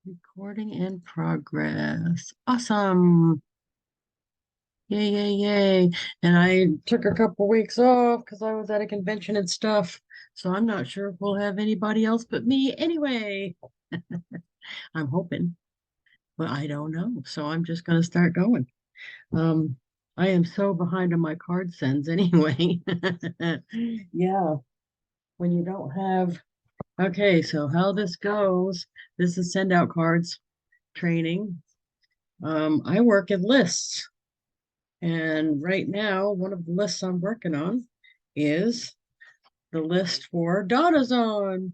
Recording in progress. Awesome. Yay, yay, yay. And I took a couple weeks off because I was at a convention and stuff. So I'm not sure if we'll have anybody else but me anyway. I'm hoping, but I don't know. So I'm just going to start going. Um, I am so behind on my card sends anyway. Yeah, when you don't have. Okay, so how this goes, this is send out cards training. I work in lists. And right now, one of the lists I'm working on is the list for Donna's on.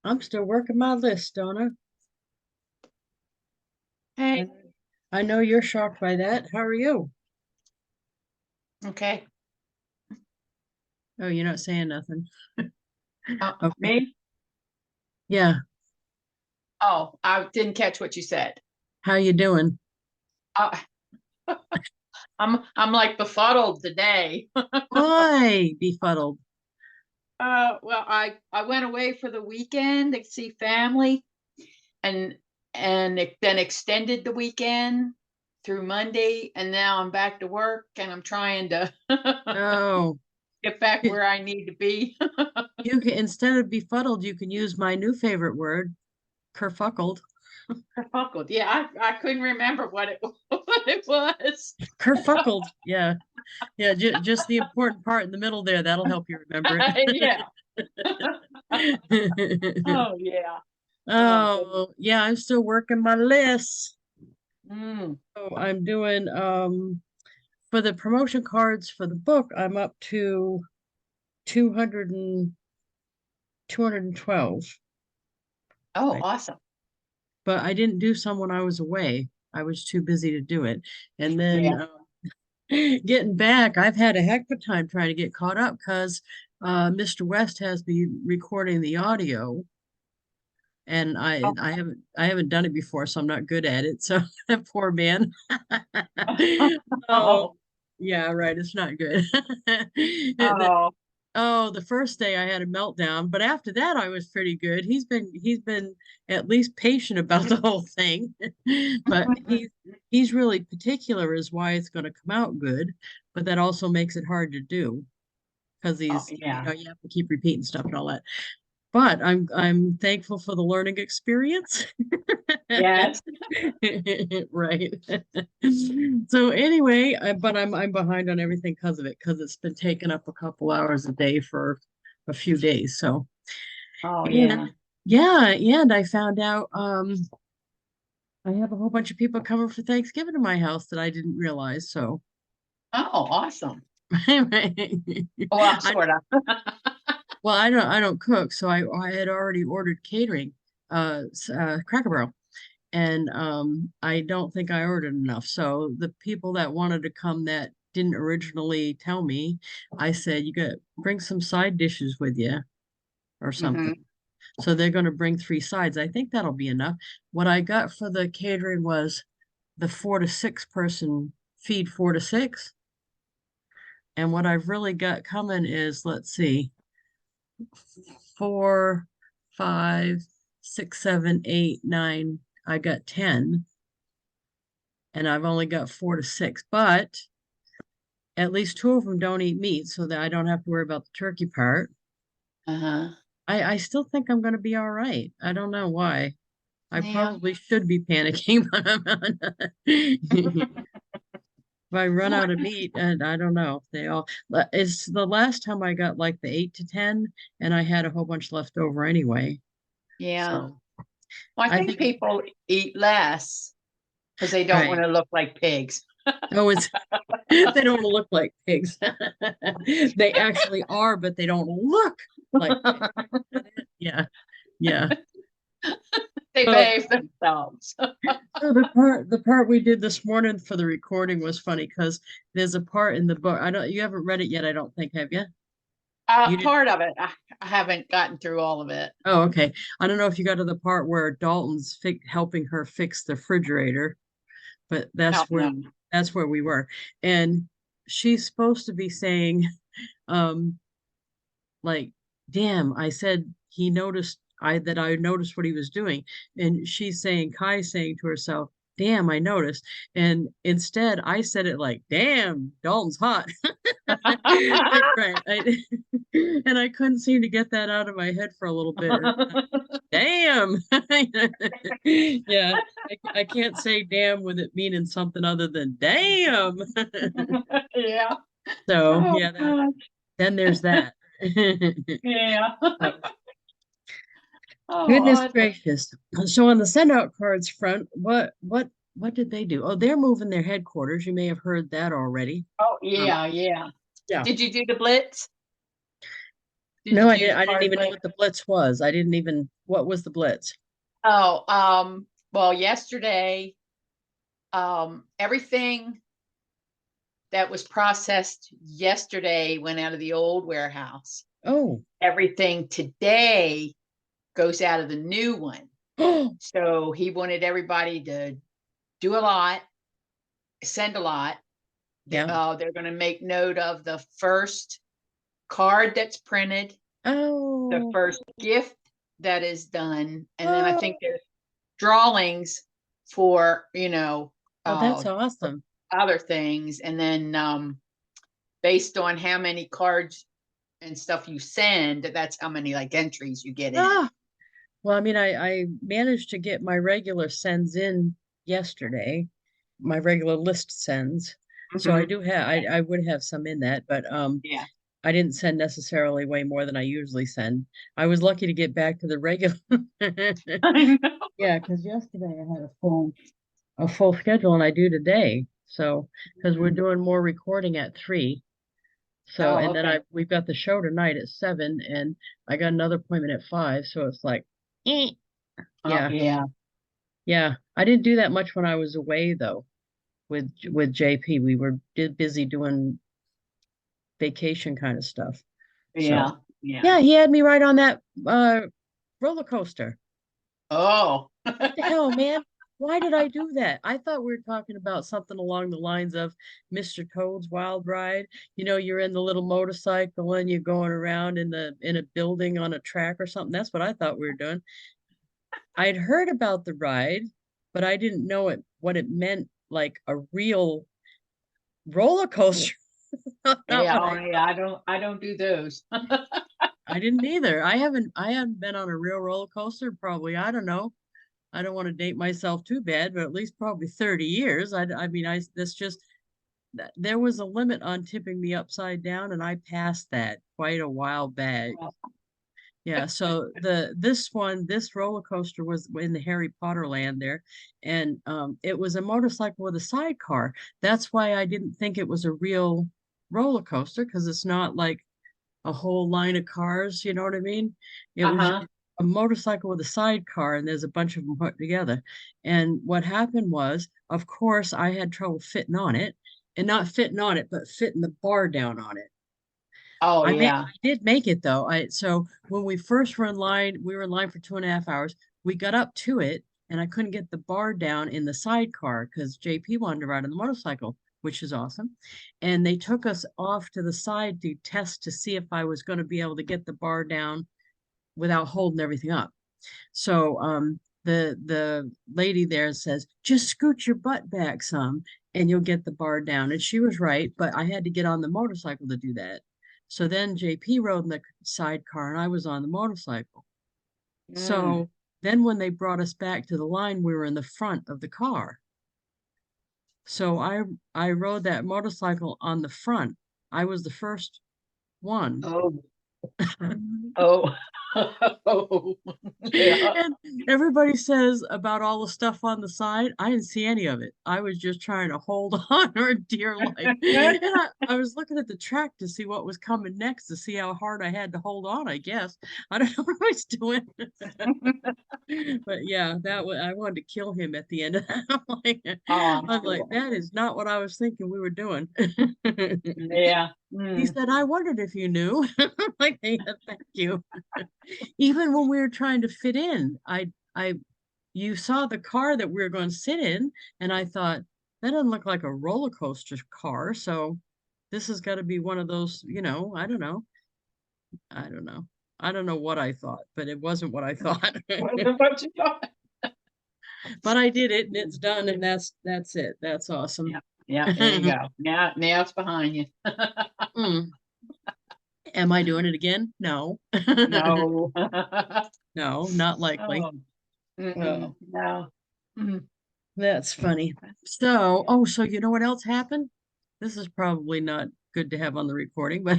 I'm still working my list, Donna. Hey, And I know you're shocked by that. How are you? okay. Oh, you're not saying nothing. Okay. Me? Yeah. Oh, I didn't catch what you said. How you doing? Uh, I'm like befuddled today. Why befuddled? Well, I went away for the weekend to see family, and then extended the weekend through Monday, and now I'm back to work, and I'm trying to Oh, get back you where I need to be. you can, instead of befuddled, you can use my new favorite word, kerfuckled. Befuddled. Yeah, I couldn't remember what it what it was. Kerfuckled. Yeah. Yeah. Just the important part in the middle there. That'll help you remember Yeah. it. Oh yeah. Oh goodness. Oh, yeah, I'm still working my list. Mm. So I'm doing for the promotion cards for the book, I'm up to 200 and 212. Oh, I, awesome. but I didn't do some when I was away. I was too busy to do it. And then Yeah. getting back, I've had a heck of a time trying to get caught up because Mr. West has me recording the audio and Oh, I haven't done it before, so I'm not good at it. So that poor man. Oh, oh, yeah, right. It's not good. oh, Oh, the first day I had a meltdown, but after that I was pretty good. He's been at least patient about the whole thing. But he's really particular as why it's going to come out good, but that also makes it hard to do because oh, he's, yeah. you have to keep repeating stuff and all that. But I'm thankful for the learning experience. Yes. Right. So anyway, but I'm behind on everything because of it, because it's been taking up a couple hours a day for a few days. So Oh, and yeah. yeah, and I found out I have a whole bunch of people coming for Thanksgiving to my house that I didn't realize. So Oh, awesome. I Well, sort of. well, I don't cook, so I had already ordered catering, Cracker Barrel. And I don't think I ordered enough. So the people that wanted to come that didn't originally tell me, I said, you got bring some side dishes with you or something. Hmm. So they're going to bring three sides. I think that'll be enough. What I got for the catering was the 4 to 6 person feed 4 to 6. And what I've really got coming is, let's see, 4, 5, 6, 7, 8, 9. I got 10 and I've only got 4 to 6, but at least two of them don't eat meat, so that I don't have to worry about the turkey part. Uh-huh. I still think I'm going to be all right. I don't know why. I Yeah. probably should be panicking, but I'm not. If I run out of meat, and I don't know, it's the last time I got like the 8 to 10, and I had a whole bunch left over anyway. Yeah. So Well, I I think think, people eat less because they don't want right. to look like pigs. Oh, it's they don't look like pigs. They actually are, but they don't look like pigs. Yeah, yeah. They So, behave themselves. so the part we did this morning for the recording was funny because there's a part in the book. You haven't read it yet, I don't think, have you? You did. Part of it. I haven't gotten through all of it. Oh, okay. I don't know if you got to the part where Dalton's helping her fix the refrigerator, but Oh, no. that's where we were. And she's supposed to be saying, um, like, damn, I said he noticed that I noticed what he was doing. And Kai's saying to herself, damn, I noticed. And instead I said it like, damn, Dalton's hot. Right. And I couldn't seem to get that out of my head for a little bit. Damn. Yeah. I can't say damn with it meaning something other than damn. Yeah. So Oh, yeah, God. then there's that. Yeah. So, Oh, goodness I love. gracious. So on the send out cards front, what did they do? Oh, they're moving their headquarters. You may have heard that already. Oh, Um, yeah, yeah. yeah. Did you do the Blitz? Did No, you I do didn't. the I didn't card even know Blitz? what the Blitz was. I didn't even. What was the Blitz? Oh, well, yesterday, everything that was processed yesterday went out of the old warehouse. Oh, Everything today goes out of the new one. oh, So he wanted everybody to do a lot, send a lot. yeah. They're going to make note of the first card that's printed, the Oh, first gift that is done, and then I think oh, there's drawings for, oh, that's uh, awesome. other things, and then based on how many cards and stuff you send, that's how many like entries you get in. Ah, well, I mean, I managed to get my regular sends in yesterday, my regular list sends. So I Mhm. do have, I would have some in that, but Yeah. I didn't send necessarily way more than I usually send. I was lucky to get back to the regular. I know. Yeah, because yesterday I had a full schedule and I do today. So because we're Mm. doing more recording at 3. So Oh, and then okay. we've got the show tonight at 7 and I got another appointment at 5. So it's like, eh. Oh, Yeah, yeah. yeah. I didn't do that much when I was away though with JP. We were busy doing vacation kind of stuff. Yeah. So Yeah. yeah, he had me right on that roller coaster. Oh. What the hell, man? Why did I do that? I thought we were talking about something along the lines of Mr. Toad's Wild Ride. You know, you're in the little motorcycle and you're going around in a building on a track or something. That's what I thought we were doing. I'd heard about the ride, but I didn't know what it meant like a real roller coaster. Not Yeah. what Oh, I yeah. thought. I don't do those. I didn't either. I haven't been on a real roller coaster probably, I don't know. I don't want to date myself too bad, but at least probably 30 years. I mean, that's just, there was a limit on tipping me upside down, and I passed that quite a while back. Yeah, so this roller coaster was in the Harry Potter land there, and it was a motorcycle with a sidecar. That's why I didn't think it was a real roller coaster because it's not like a whole line of cars, you know what I mean? It was Uh-huh. just a motorcycle with a sidecar and there's a bunch of them put together. And what happened was, of course, I had trouble fitting on it and not fitting on it, but fitting the bar down on it. Oh, I yeah. did make it though. So when we first were in line, we were in line for 2.5 hours. We got up to it and I couldn't get the bar down in the sidecar because JP wanted to ride on the motorcycle, which is awesome. And they took us off to the side to test to see if I was going to be able to get the bar down without holding everything up. So the lady there says, just scoot your butt back some and you'll get the bar down. And she was right, but I had to get on the motorcycle to do that. So then JP rode in the sidecar and I was on the motorcycle. Mm. So then when they brought us back to the line, we were in the front of the car. So I rode that motorcycle on the front. I was the first one. Oh. Oh. Oh. Yeah. And everybody says about all the stuff on the side. I didn't see any of it. I was just trying to hold on for dear life. And I was looking at the track to see what was coming next to see how hard I had to hold on, I guess. I don't know what I was doing. But yeah, I wanted to kill him at the end of that. Oh, I'm I'm like, sure. that is not what I was thinking we were doing. Yeah. He Mm. said, I wondered if you knew. Like, yeah, thank you. Even when we were trying to fit in, you saw the car that we were going to sit in, and I thought, that doesn't look like a roller coaster car. So this has got to be one of those, I don't know. I don't know. I don't know what I thought, but it wasn't what I thought. What you thought? But I did it and it's done and that's it. That's awesome. Yeah, yeah, there you go. Now it's behind you. Mm. Am I doing it again? No. No. No, not likely. Oh, mm-mm, Oh, no. Mm. that's funny. So, oh, so you know what else happened? This is probably not good to have on the recording, but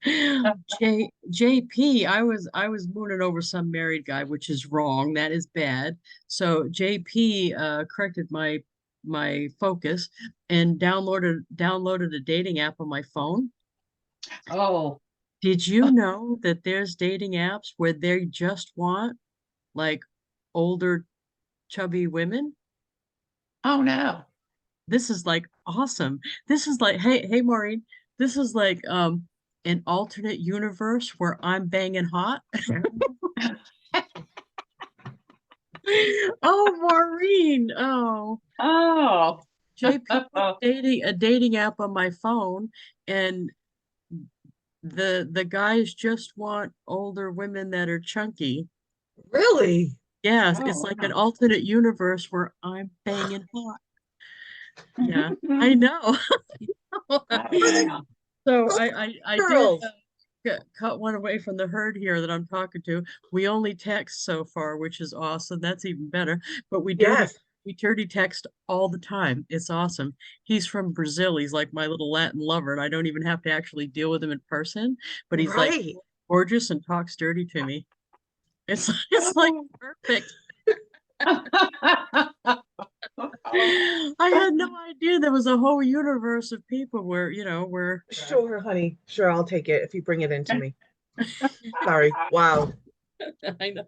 JP, I was mooning over some married guy, which is wrong. That is bad. So JP corrected my focus and downloaded a dating app on my phone. Oh, Did you know that there's dating apps where they just want like older chubby women? oh no. This is like awesome. This is like, hey Maureen, this is like an alternate universe where I'm banging hot. Oh, Maureen. Oh, Oh. JP put a dating app on my phone and the guys just want older women that are chunky. Really? Yes, it's Oh, like an wow. alternate universe where I'm banging hot. Yeah, I know. Oh, wow. So I did Girls. cut one away from the herd here that I'm talking to. We only text so far, which is awesome. That's even better. But Yes. we dirty text all the time. It's awesome. He's from Brazil. He's like my little Latin lover, and I don't even have to actually deal with him in person. But he's like Right. gorgeous and talks dirty to me. It's it's like perfect. I had no idea there was a whole universe of people where, where Sure, honey. Sure, I'll take it if you bring it into me. Sorry. Wow. I know.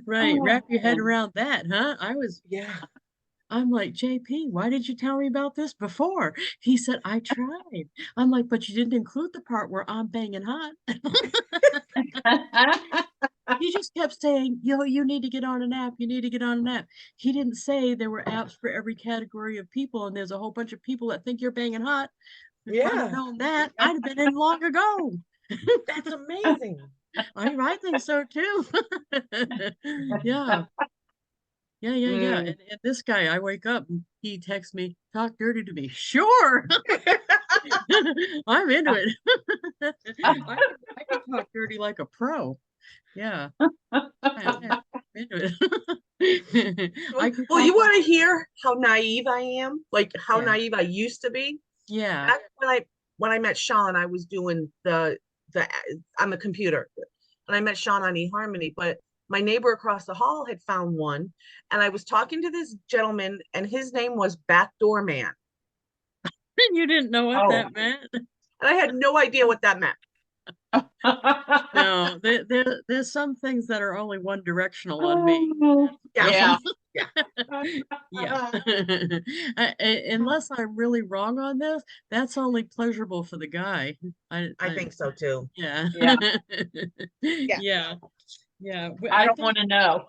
Right. Oh, Wrap your head man. around that, huh? Yeah. I'm like, JP, why did you tell me about this before? He said, I tried. I'm like, but you didn't include the part where I'm banging hot. He just kept saying, yo, you need to get on an app. You need to get on an app. He didn't say there were apps for every category of people, and there's a whole bunch of people that think you're banging hot. If I'd have Yeah. known that, I'd have been in long ago. That's amazing. I think so too. Yeah. Yeah. Mm. And this guy, I wake up and he texts me, talk dirty to me. Sure. I'm into it. I can talk dirty like a pro. Yeah. I'm into it. I can Well, talk you like, want to hear how naive I am? Like how yeah. naive I used to be? Yeah. Back when I met Sean, I was doing the on the computer, and I met Sean on eHarmony. But my neighbor across the hall had found one, and I was talking to this gentleman, and his name was Backdoor Man, You didn't know what Oh. that meant. and I had no idea what that meant. No, there's some things that are only one directional on me. Oh, Yeah, That's yeah. yeah, yeah. Unless I'm really wrong on this, that's only pleasurable for the guy. I think so too. Yeah. Yeah. Yeah, Yeah. Yeah. I I don't think, want to know.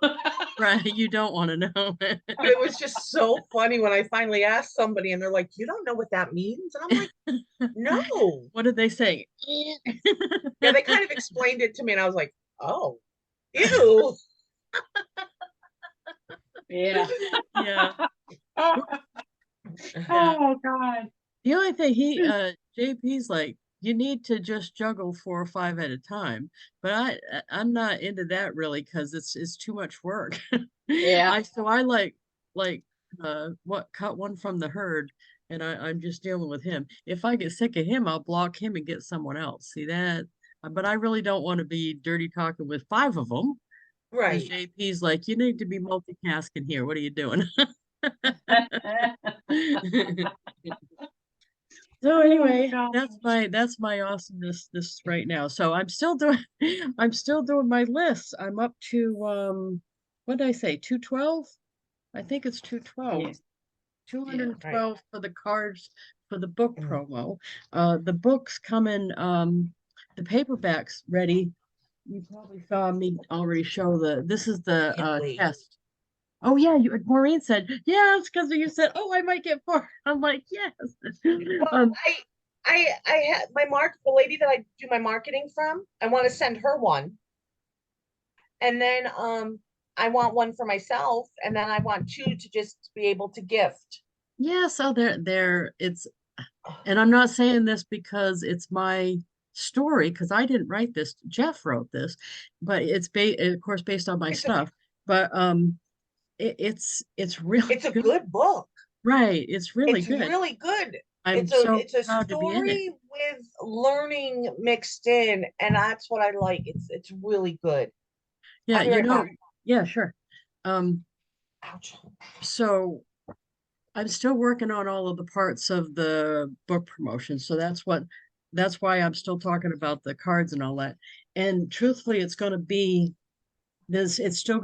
right, you don't want to know. but it was just so funny when I finally asked somebody, and they're like, "You don't know what that means?" And I'm like, "No." What did they say? Yeah, they kind of explained it to me, and I was like, "Oh, ew." Yeah. Yeah. Yeah. Oh, God. The only thing JP's like, you need to just juggle 4 or 5 at a time. But I'm not into that really because it's too much work. Yeah. I like what cut one from the herd and I'm just dealing with him. If I get sick of him, I'll block him and get someone else. See that? But I really don't want to be dirty talking with 5 of them because Right. JP's like, you need to be multitasking here. What are you doing? So Oh, anyway, God. that's my awesomeness this right now. So I'm still doing I'm still doing my list. I'm up to what did I say? 212? I think it's 212. Yeah. Yeah. Right. 212 for the cards for the book Mm. promo. The books coming the paperbacks ready. You probably saw me already show this is the Can't wait. test. Oh yeah, Maureen said, yes, because you said, oh, I might get four. I'm like, yes. Well, Um, I had the lady that I do my marketing from, I want to send her one. And then I want one for myself, and then I want two to just be able to gift. Yeah, so it's, and I'm not saying this because it's my story, because I didn't write this. Jeff wrote this, but it's of course based on my It's a stuff. But it's really it's a good. good book. Right. It's really It's good. really good. I'm It's so a proud to be in it. story with learning mixed in, and that's what I like. It's really good. Yeah, I'll be right back. yeah, sure. Um, Ouch. so I'm still working on all of the parts of the book promotion. So that's why I'm still talking about the cards and all that. And truthfully, it's still going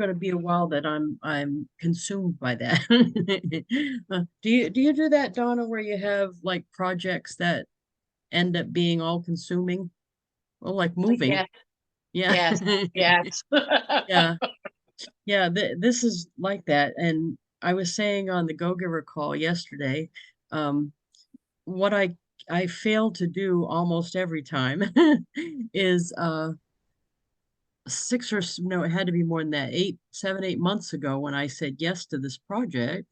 to be a while that I'm consumed by that. Do you do that, Donna, where you have like projects that end up being all consuming? Well, like moving. Yes, Yeah. yes, yes. Yeah. Yeah, this is like that. And I was saying on the Go Giver call yesterday, um, what I fail to do almost every time is no, it had to be more than that, 8 7 8 months ago when I said yes to this project.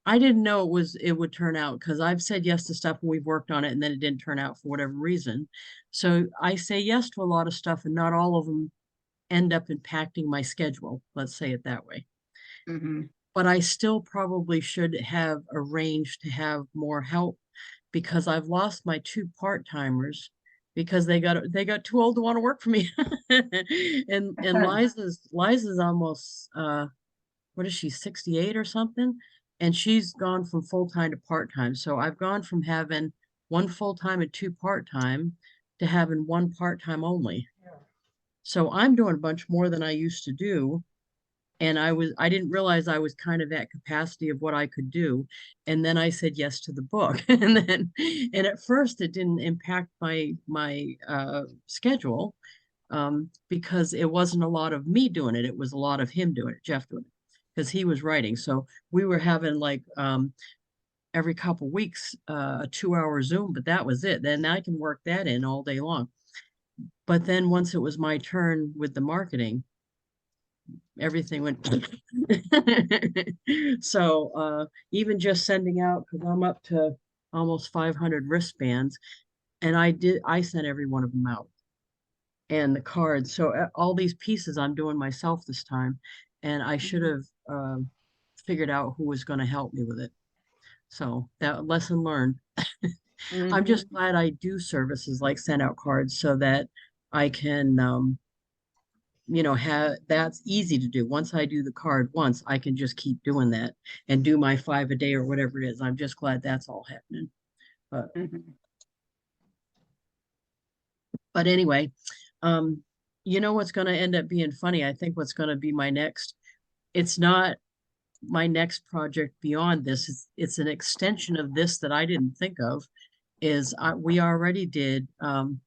I didn't know it would turn out, because I've said yes to stuff and we've worked on it and then it didn't turn out for whatever reason. So I say yes to a lot of stuff and not all of them end up impacting my schedule. Let's say it that way. Mhm. But I still probably should have arranged to have more help, because I've lost my two part-timers because they got too old to want to work for me. And Liza's almost what is she, 68 or something? And she's gone from full-time to part-time. So I've gone from having one full-time and two part-time to having one part-time only. So I'm doing a bunch more than I used to do, and I didn't realize I was kind of at capacity of what I could do. And then I said yes to the book. And at first it didn't impact my schedule, because it wasn't a lot of me doing it. It was a lot of him doing it, Jeff doing it, because he was writing. So we were having like every couple weeks a 2 hour Zoom, but that was it. Then I can work that in all day long. But then once it was my turn with the marketing, everything went. So even just sending out, because I'm up to almost 500 wristbands, and I sent every one of them out, and the cards. So all these pieces I'm doing myself this time, and I should have figured out who was going to help me with it. So that lesson learned. I'm just Mhm. glad I do services like SendOutCards, so that I can have that's easy to do. Once I do the card once, I can just keep doing that and do my 5 a day or whatever it is. I'm just glad that's all happening. But Mhm. but anyway, um, what's going to end up being funny? I think what's going to be my next. It's not my next project beyond this. It's an extension of this that I didn't think of. We already did an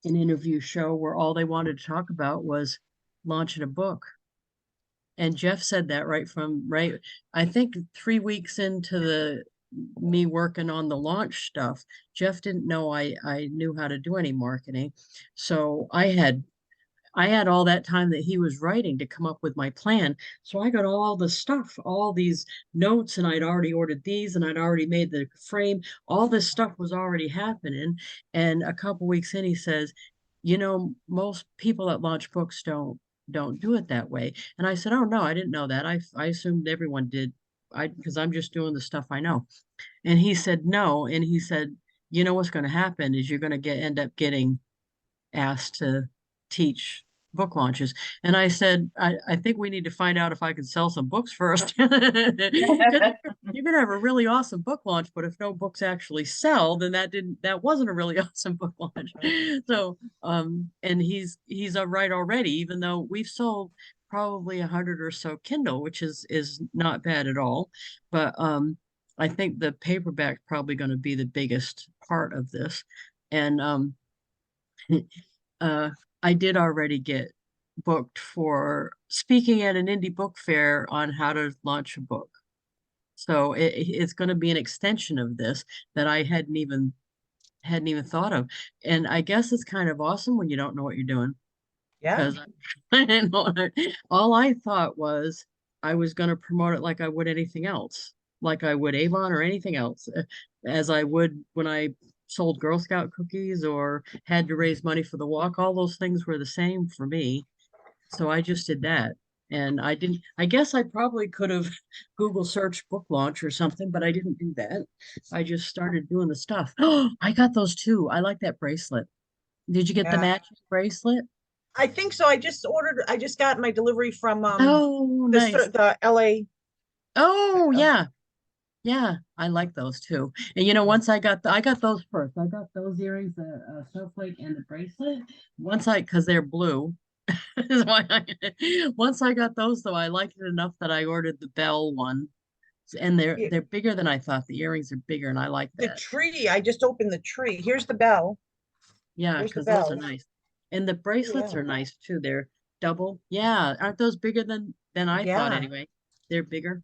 interview show where all they wanted to talk about was launching a book. And Jeff said that right, I think 3 weeks into the me working on the launch stuff, Jeff didn't know I knew how to do any marketing. So I had all that time that he was writing to come up with my plan. So I got all the stuff, all these notes, and I'd already ordered these, and I'd already made the frame. All this stuff was already happening. And a couple weeks in, he says, most people that launch books don't do it that way. And I said, oh no, I didn't know that. I assumed everyone did. Because I'm just doing the stuff I know. And he said no. And he said, what's going to happen is you're going to end up getting asked to teach book launches. And I said, I think we need to find out if I can sell some books first. Because you can have a really awesome book launch, but if no books actually sell, then that wasn't a really awesome book launch. So and he's right already, even though we've sold probably 100 or so Kindle, which is not bad at all. But I think the paperback's probably going to be the biggest part of this. And uh, I did already get booked for speaking at an indie book fair on how to launch a book. So it's going to be an extension of this that I hadn't even hadn't even thought of. And I guess it's kind of awesome when you don't know what you're doing. Yeah. Because I didn't know all I thought was I was going to promote it like I would anything else, like I would Avon or anything else, as I would when I sold Girl Scout cookies or had to raise money for the walk. All those things were the same for me. So I just did that. And I didn't, I guess I probably could have Google search book launch or something, but I didn't do that. I just started doing the stuff. Oh, I got those too. I like that bracelet. Did you get the Yeah. matching bracelet? I think so. I just got my delivery from Oh, nice. the LA. Oh, um, yeah. Yeah, I like those too. And once I got those first. I got those earrings, the snowflake and the bracelet. Because they're blue. Is why once I got those though, I liked it enough that I ordered the bell one. And Yeah, they're bigger than I thought. The earrings are bigger and I like the that. tree. I just opened the tree. Here's the bell. Yeah, Here's the because those are bell. nice. And the Oh, bracelets yeah. are nice too. They're double. Yeah, aren't those bigger than I thought Yeah. anyway? They're bigger.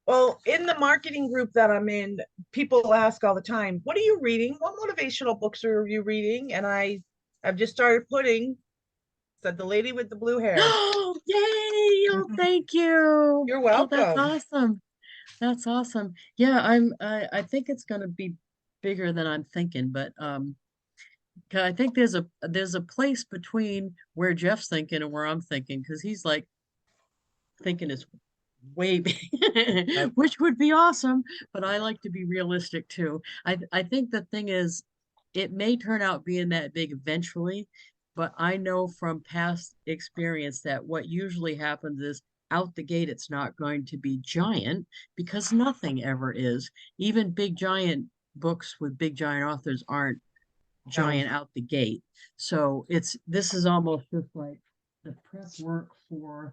Well, in the marketing group that I'm in, people ask all the time, "What are you reading? What motivational books are you reading?" And I've just started putting, said the lady with the blue hair. Oh, yay! Oh, thank you. You're Oh, that's welcome. awesome. That's awesome. Yeah, I think it's gonna be bigger than I'm thinking, but 'cause I think there's a place between where Jeff's thinking and where I'm thinking, because he's like thinking is way big, Uh, which would be awesome, but I like to be realistic too. I think the thing is, it may turn out being that big eventually, but I know from past experience that what usually happens is out the gate, it's not going to be giant because nothing ever is. Even big giant books with big giant authors aren't no. giant out the gate. So this is almost just like the prep work for,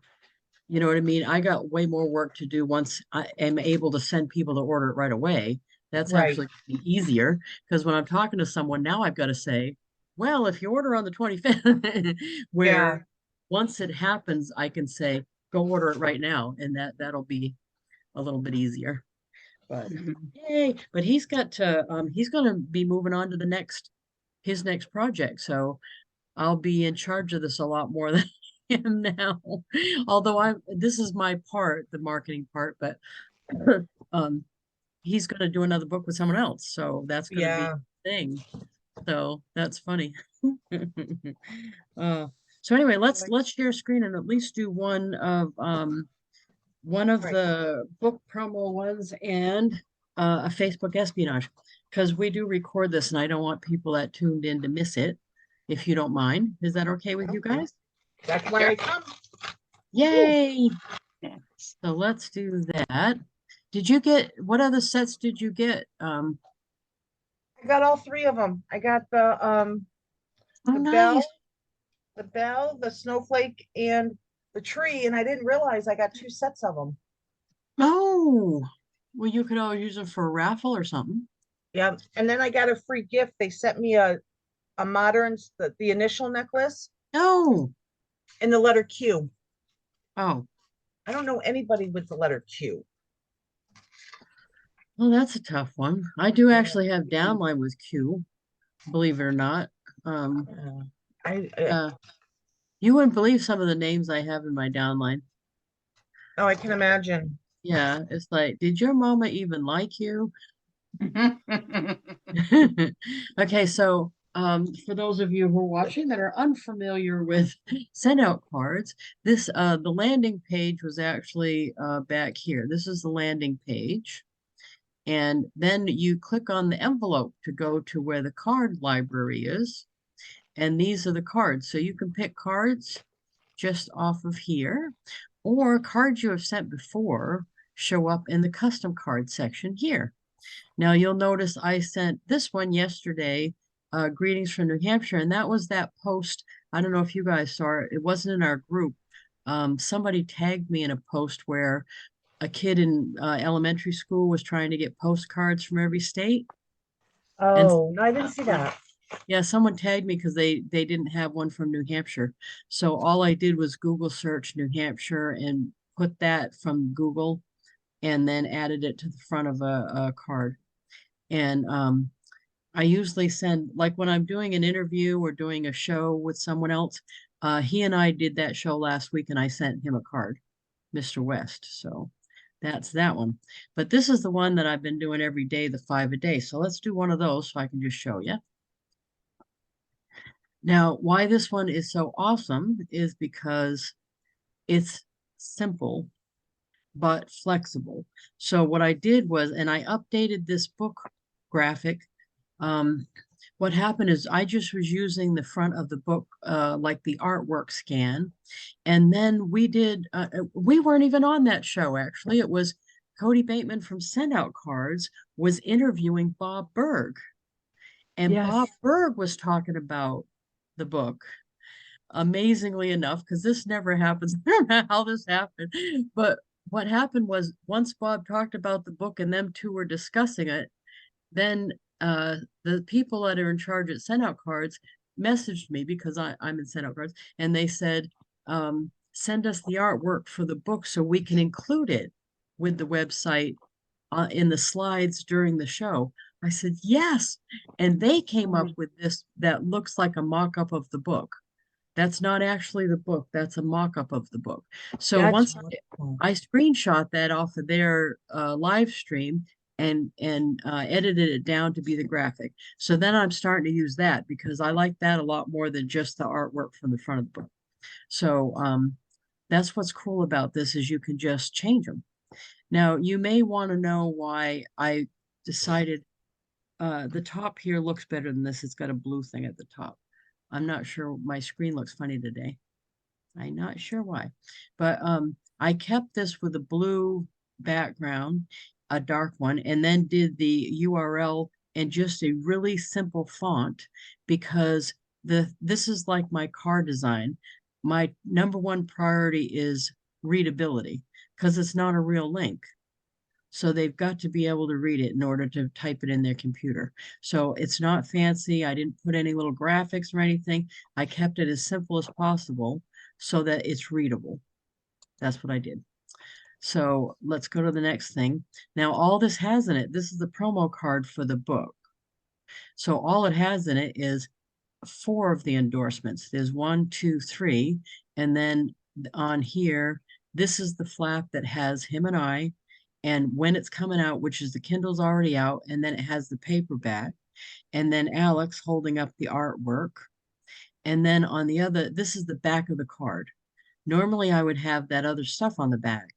you know what I mean? I got way more work to do once I am able to send people to order it right away. That's Right. actually easier because when I'm talking to someone now, I've got to say, well, if you order on the 25th, Yeah. where once it happens, I can say, go order it right now, and that'll be a little bit easier. But Mhm. yay! But he's gonna be moving on to his next project. So I'll be in charge of this a lot more than I am now. Although this is my part, the marketing part, but um he's gonna do another book with someone else. So that's gonna be Yeah. a thing. So that's funny. uh so anyway, let's Like, let's share screen and at least do one of right. the book promo ones and a Facebook espionage because we do record this and I don't want people that tuned in to miss it. If you don't mind, is that okay with you Okay. guys? That's why Sure. I come. Woo. Yay! Yeah. So let's do that. What other sets did you get? I got all three of them. I got Oh, the nice. the snowflake, and the tree, and I didn't realize I got two sets of them. Oh, well, you could always use them for a raffle or something. Yeah. And then I got a free gift. They sent me a the initial necklace Oh, and the letter Q. oh, I don't know anybody with the letter Q. well, that's a tough one. I do Yeah. actually have downline with Q, believe it or not. Uh, I Yeah. You wouldn't believe some of the names I have in my downline. oh, I can imagine. Yeah, it's like, did your mama even like you? Okay, so for those of you who are watching that are unfamiliar with send out cards, the landing page was actually back here. This is the landing page. And then you click on the envelope to go to where the card library is. And these are the cards. So you can pick cards just off of here, or cards you have sent before show up in the custom card section here. Now you'll notice I sent this one yesterday, greetings from New Hampshire, and that was that post. I don't know if you guys saw it. It wasn't in our group. Somebody tagged me in a post where a kid in elementary school was trying to get postcards from every state. And Oh, no, I didn't see that. yeah, someone tagged me because they didn't have one from New Hampshire. So all I did was Google search New Hampshire and put that from Google and then added it to the front of a card. And I usually send, like when I'm doing an interview or doing a show with someone else, he and I did that show last week and I sent him a card, Mr. West. So that's that one. But this is the one that I've been doing every day, the 5 a day. So let's do one of those so I can just show you. Now, why this one is so awesome is because it's simple but flexible. So what I did was, and I updated this book graphic. What happened is I just was using the front of the book, like the artwork scan. And then we weren't even on that show, actually. It was Cody Bateman from SendOutCards was interviewing Bob Berg. And Bob Yes. Berg was talking about the book, amazingly enough, because this never happens. I don't know how this happened, but what happened was once Bob talked about the book and them two were discussing it, then the people that are in charge at SendOutCards messaged me because I'm in SendOutCards, and they said, send us the artwork for the book so we can include it with the website in the slides during the show. I said, yes. And they came up with this that looks like a mock-up of the book. That's not actually the book. That's a mock-up of the book. So That's once wonderful. I screenshot that off of their live stream and edited it down to be the graphic. So then I'm starting to use that because I like that a lot more than just the artwork from the front of the book. So that's what's cool about this is you can just change them. Now you may want to know why I decided the top here looks better than this. It's got a blue thing at the top. I'm not sure. My screen looks funny today. I'm not sure why, but I kept this with a blue background, a dark one, and then did the URL in just a really simple font because this is like my car design. My number one priority is readability because it's not a real link. So they've got to be able to read it in order to type it in their computer. So it's not fancy. I didn't put any little graphics or anything. I kept it as simple as possible so that it's readable. That's what I did. So let's go to the next thing. Now, all this has in it, this is the promo card for the book. So all it has in it is 4 of the endorsements. There's 1, 2, 3, and then on here, this is the flap that has him and I, and when it's coming out, which is the Kindle's already out, and then it has the paperback, and then Alex holding up the artwork, and then on the other, this is the back of the card. Normally, I would have that other stuff on the back,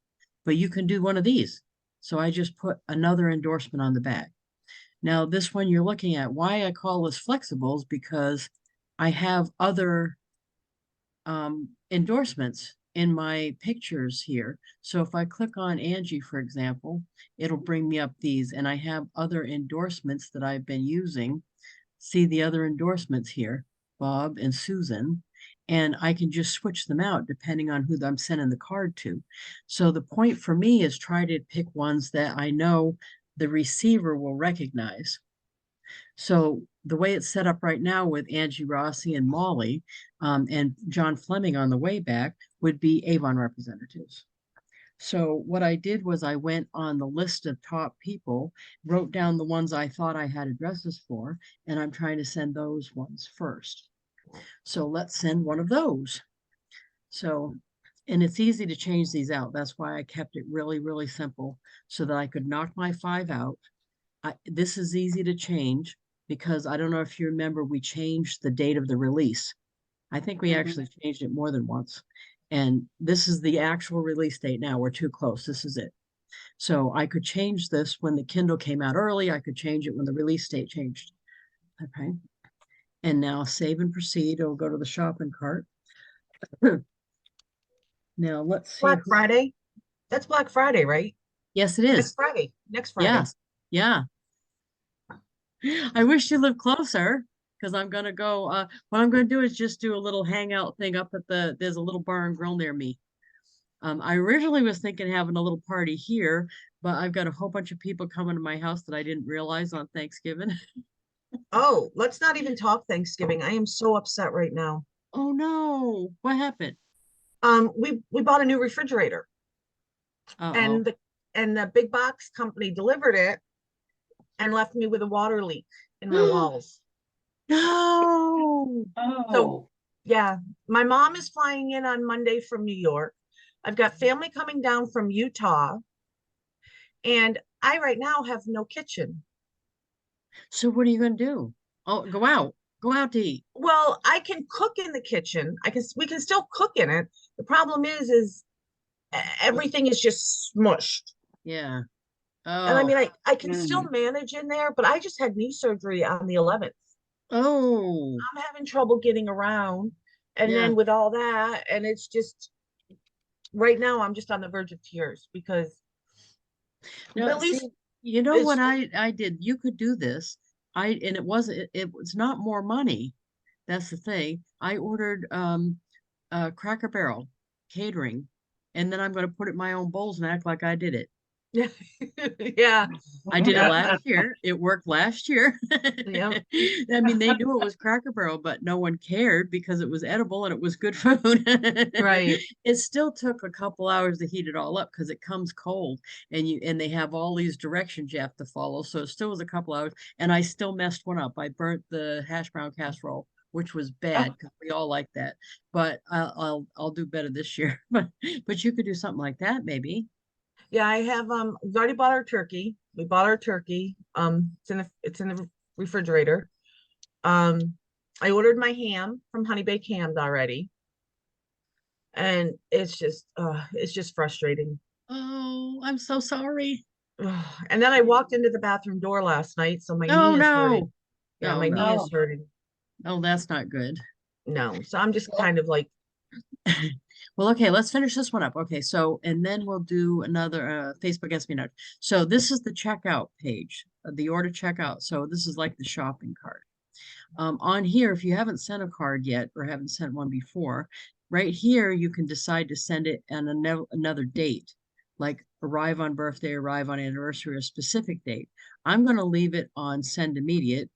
but you can do one of these. So I just put another endorsement on the back. Now, this one you're looking at, why I call this flexibles, because I have other endorsements in my pictures here. So if I click on Angie, for example, it'll bring me up these, and I have other endorsements that I've been using. See the other endorsements here, Bob and Susan, and I can just switch them out depending on who I'm sending the card to. So the point for me is try to pick ones that I know the receiver will recognize. So the way it's set up right now with Angie Rossi and Molly and John Fleming on the way back would be Avon representatives. So what I did was I went on the list of top people, wrote down the ones I thought I had addresses for, and I'm trying to send those ones first. So let's send one of those. So, and it's easy to change these out. That's why I kept it really, really simple so that I could knock my 5 out. This is easy to change because I don't know if you remember, we changed the date of the release. I think we actually changed it more than once. And this is the actual release date now. We're too close. This is it. So I could change this when the Kindle came out early. I could change it when the release date changed. Okay. And now save and proceed. It'll go to the shopping cart. Now let's see. Black Friday. That's Black Friday, right? Yes, it Next is. Friday. Next Friday. Yes. Yeah. I wish you lived closer because I'm gonna go. What I'm gonna do is just do a little hangout thing up at there's a little bar and grill near me. I originally was thinking having a little party here, but I've got a whole bunch of people coming to my house that I didn't realize on Thanksgiving. Oh, let's not even talk Thanksgiving. I am so upset right now. Oh no, what happened? We bought a new refrigerator Uh-oh. and the big box company delivered it. and left me with a water leak in my walls. No. So Oh, yeah, my mom is flying in on Monday from New York. I've got family coming down from Utah, and I right now have no kitchen. So what are you gonna do? Oh, go out. Go out to eat. Well, I can cook in the kitchen. We can still cook in it. The problem is everything is just smushed. Yeah. And I Oh. mean, I can still mm, manage in there, but I just had knee surgery on the 11th. Oh. I'm having trouble getting around. And Yeah. then with all that, and it's just right now, I'm just on the verge of tears because, but No, at least see, you know what it's, I did? You could do this. And it wasn't it was not more money. That's the thing. I ordered Cracker Barrel catering, and then I'm gonna put it in my own bowls and act like I did it. yeah, I did it yeah, last year. It worked last year. yeah, I mean, they knew it was Cracker Barrel, but no one cared because it was edible and it was good food. right. It still took a couple hours to heat it all up because it comes cold and they have all these directions you have to follow. So it still was a couple hours and I still messed one up. I burnt the hash brown casserole, which was bad Oh, because we all like that. But I'll do better this year. But you could do something like that maybe. yeah, I have we've already bought our turkey. We bought our turkey. It's in the refrigerator. Um, I ordered my ham from Honey Baked Hams already, and it's just frustrating. Oh, I'm so sorry. Ugh. And then I walked into the bathroom door last night, so my knee Oh is hurting. no. Yeah, No, my knee no. is oh, hurting. Oh, that's not good. No, so I'm just well, kind of like, Well, okay, let's finish this one up. Okay, so and then we'll do another Facebook espionage. So this is the checkout page, the order checkout. So this is like the shopping cart. On here, if you haven't sent a card yet or haven't sent one before, right here you can decide to send it on another date, like arrive on birthday, arrive on anniversary, or a specific date. I'm going to leave it on send immediate.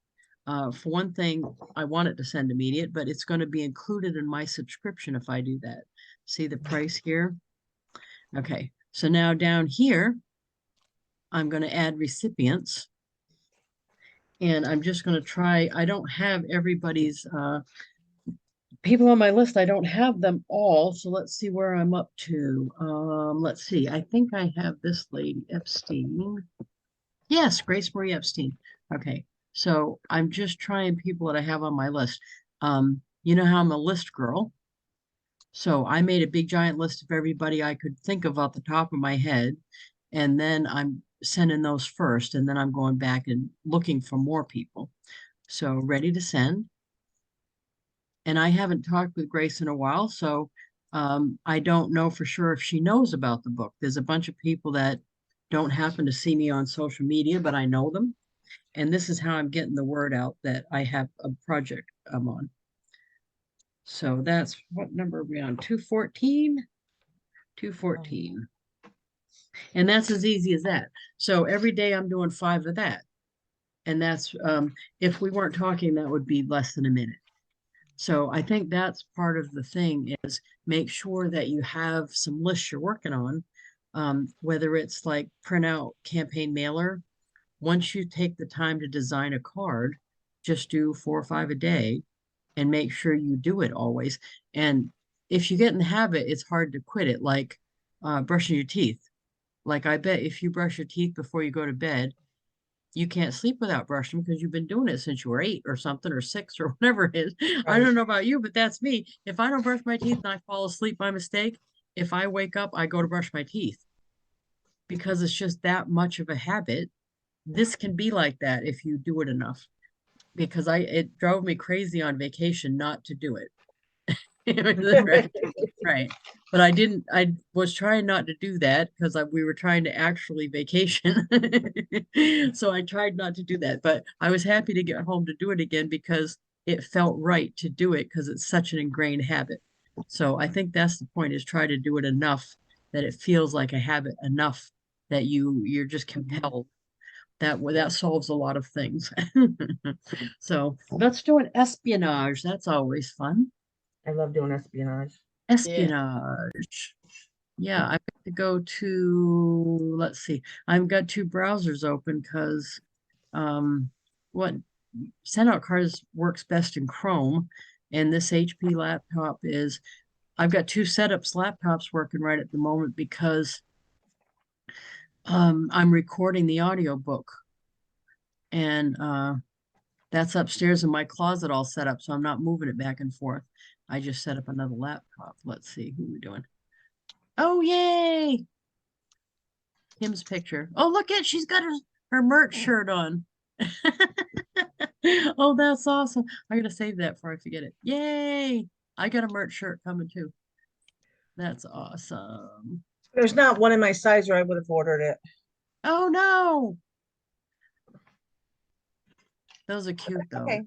For one thing, I want it to send immediate, but it's going to be included in my subscription if I do that. See the price here? Okay, so now down here, I'm going to add recipients. And I'm just going to try, I don't have everybody's people on my list. I don't have them all. So let's see where I'm up to. Let's see. I think I have this lady, Epstein. Yes, Grace Marie Epstein. Okay. So I'm just trying people that I have on my list. You know how I'm a list girl. So I made a big giant list of everybody I could think of off the top of my head. And then I'm sending those first. And then I'm going back and looking for more people. So ready to send. And I haven't talked with Grace in a while. So I don't know for sure if she knows about the book. There's a bunch of people that don't happen to see me on social media, but I know them. And this is how I'm getting the word out that I have a project I'm on. So that's what number are we on? 214? 214. And that's as easy as that. So every day I'm doing 5 of that. And that's if we weren't talking, that would be less than a minute. So I think that's part of the thing is make sure that you have some lists you're working on, whether it's like print out campaign mailer. Once you take the time to design a card, just do 4 or 5 a day and make sure you do it always. And if you get in the habit, it's hard to quit it, like brushing your teeth. Like I bet if you brush your teeth before you go to bed, you can't sleep without brushing because you've been doing it since you were 8 or something or 6 or whatever it is. I right. don't know about you, but that's me. If I don't brush my teeth and I fall asleep by mistake, if I wake up, I go to brush my teeth because it's just that much of a habit. This can be like that if you do it enough because it drove me crazy on vacation not to do it. Right. Right. But I was trying not to do that because we were trying to actually vacation. So I tried not to do that. But I was happy to get home to do it again because it felt right to do it because it's such an ingrained habit. So I think that's the point is try to do it enough that it feels like a habit enough that you're just compelled. That solves a lot of things. So let's do an espionage. That's always fun. I love doing espionage. yeah. Espionage. Yeah, I've got to go to, let's see, I've got 2 browsers open because what SendOutCards works best in Chrome, and this HP laptop is, I've got two setups laptops working right at the moment because I'm recording the audiobook, and that's upstairs in my closet all set up, so I'm not moving it back and forth. I just set up another laptop. Let's see who we're doing. Oh, yay! Kim's picture. Oh, look at, she's got her merch shirt on. Oh, that's awesome. I'm gonna save that before I forget it. Yay! I got a merch shirt coming too. That's awesome. There's not one in my size or I would have ordered it. Oh no. Those are cute though. Okay.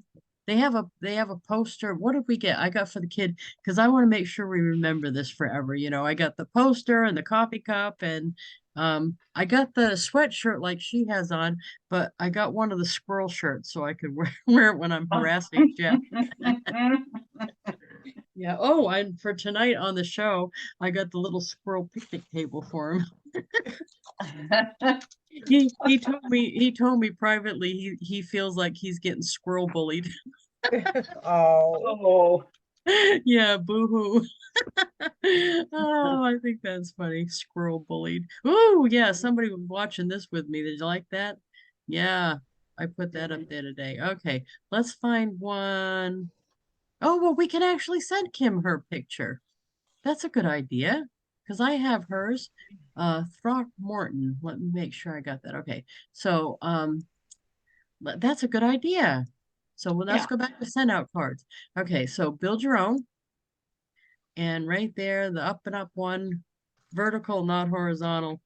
They have a poster. What did we get? I got for the kid because I want to make sure we remember this forever. You know, I got the poster and the coffee cup, and I got the sweatshirt like she has on, but I got one of the squirrel shirts so I could wear it when I'm harassing Jeff. Yeah. Oh, and for tonight on the show, I got the little squirrel picnic table for him. He told me privately he feels like he's getting squirrel bullied. Oh. Oh, Yeah, boo-hoo. Oh, I think that's funny. Squirrel bullied. Oh, yeah, somebody was watching this with me. Did you like that? Yeah, I put that up there today. Okay, let's find one. Oh, well, we can actually send Kim her picture. That's a good idea because I have hers. Throckmorton. Let me make sure I got that. Okay, so that's a good idea. So let's yeah. go back to send out cards. Okay, so build your own. And right there, the up and up one, vertical, not horizontal.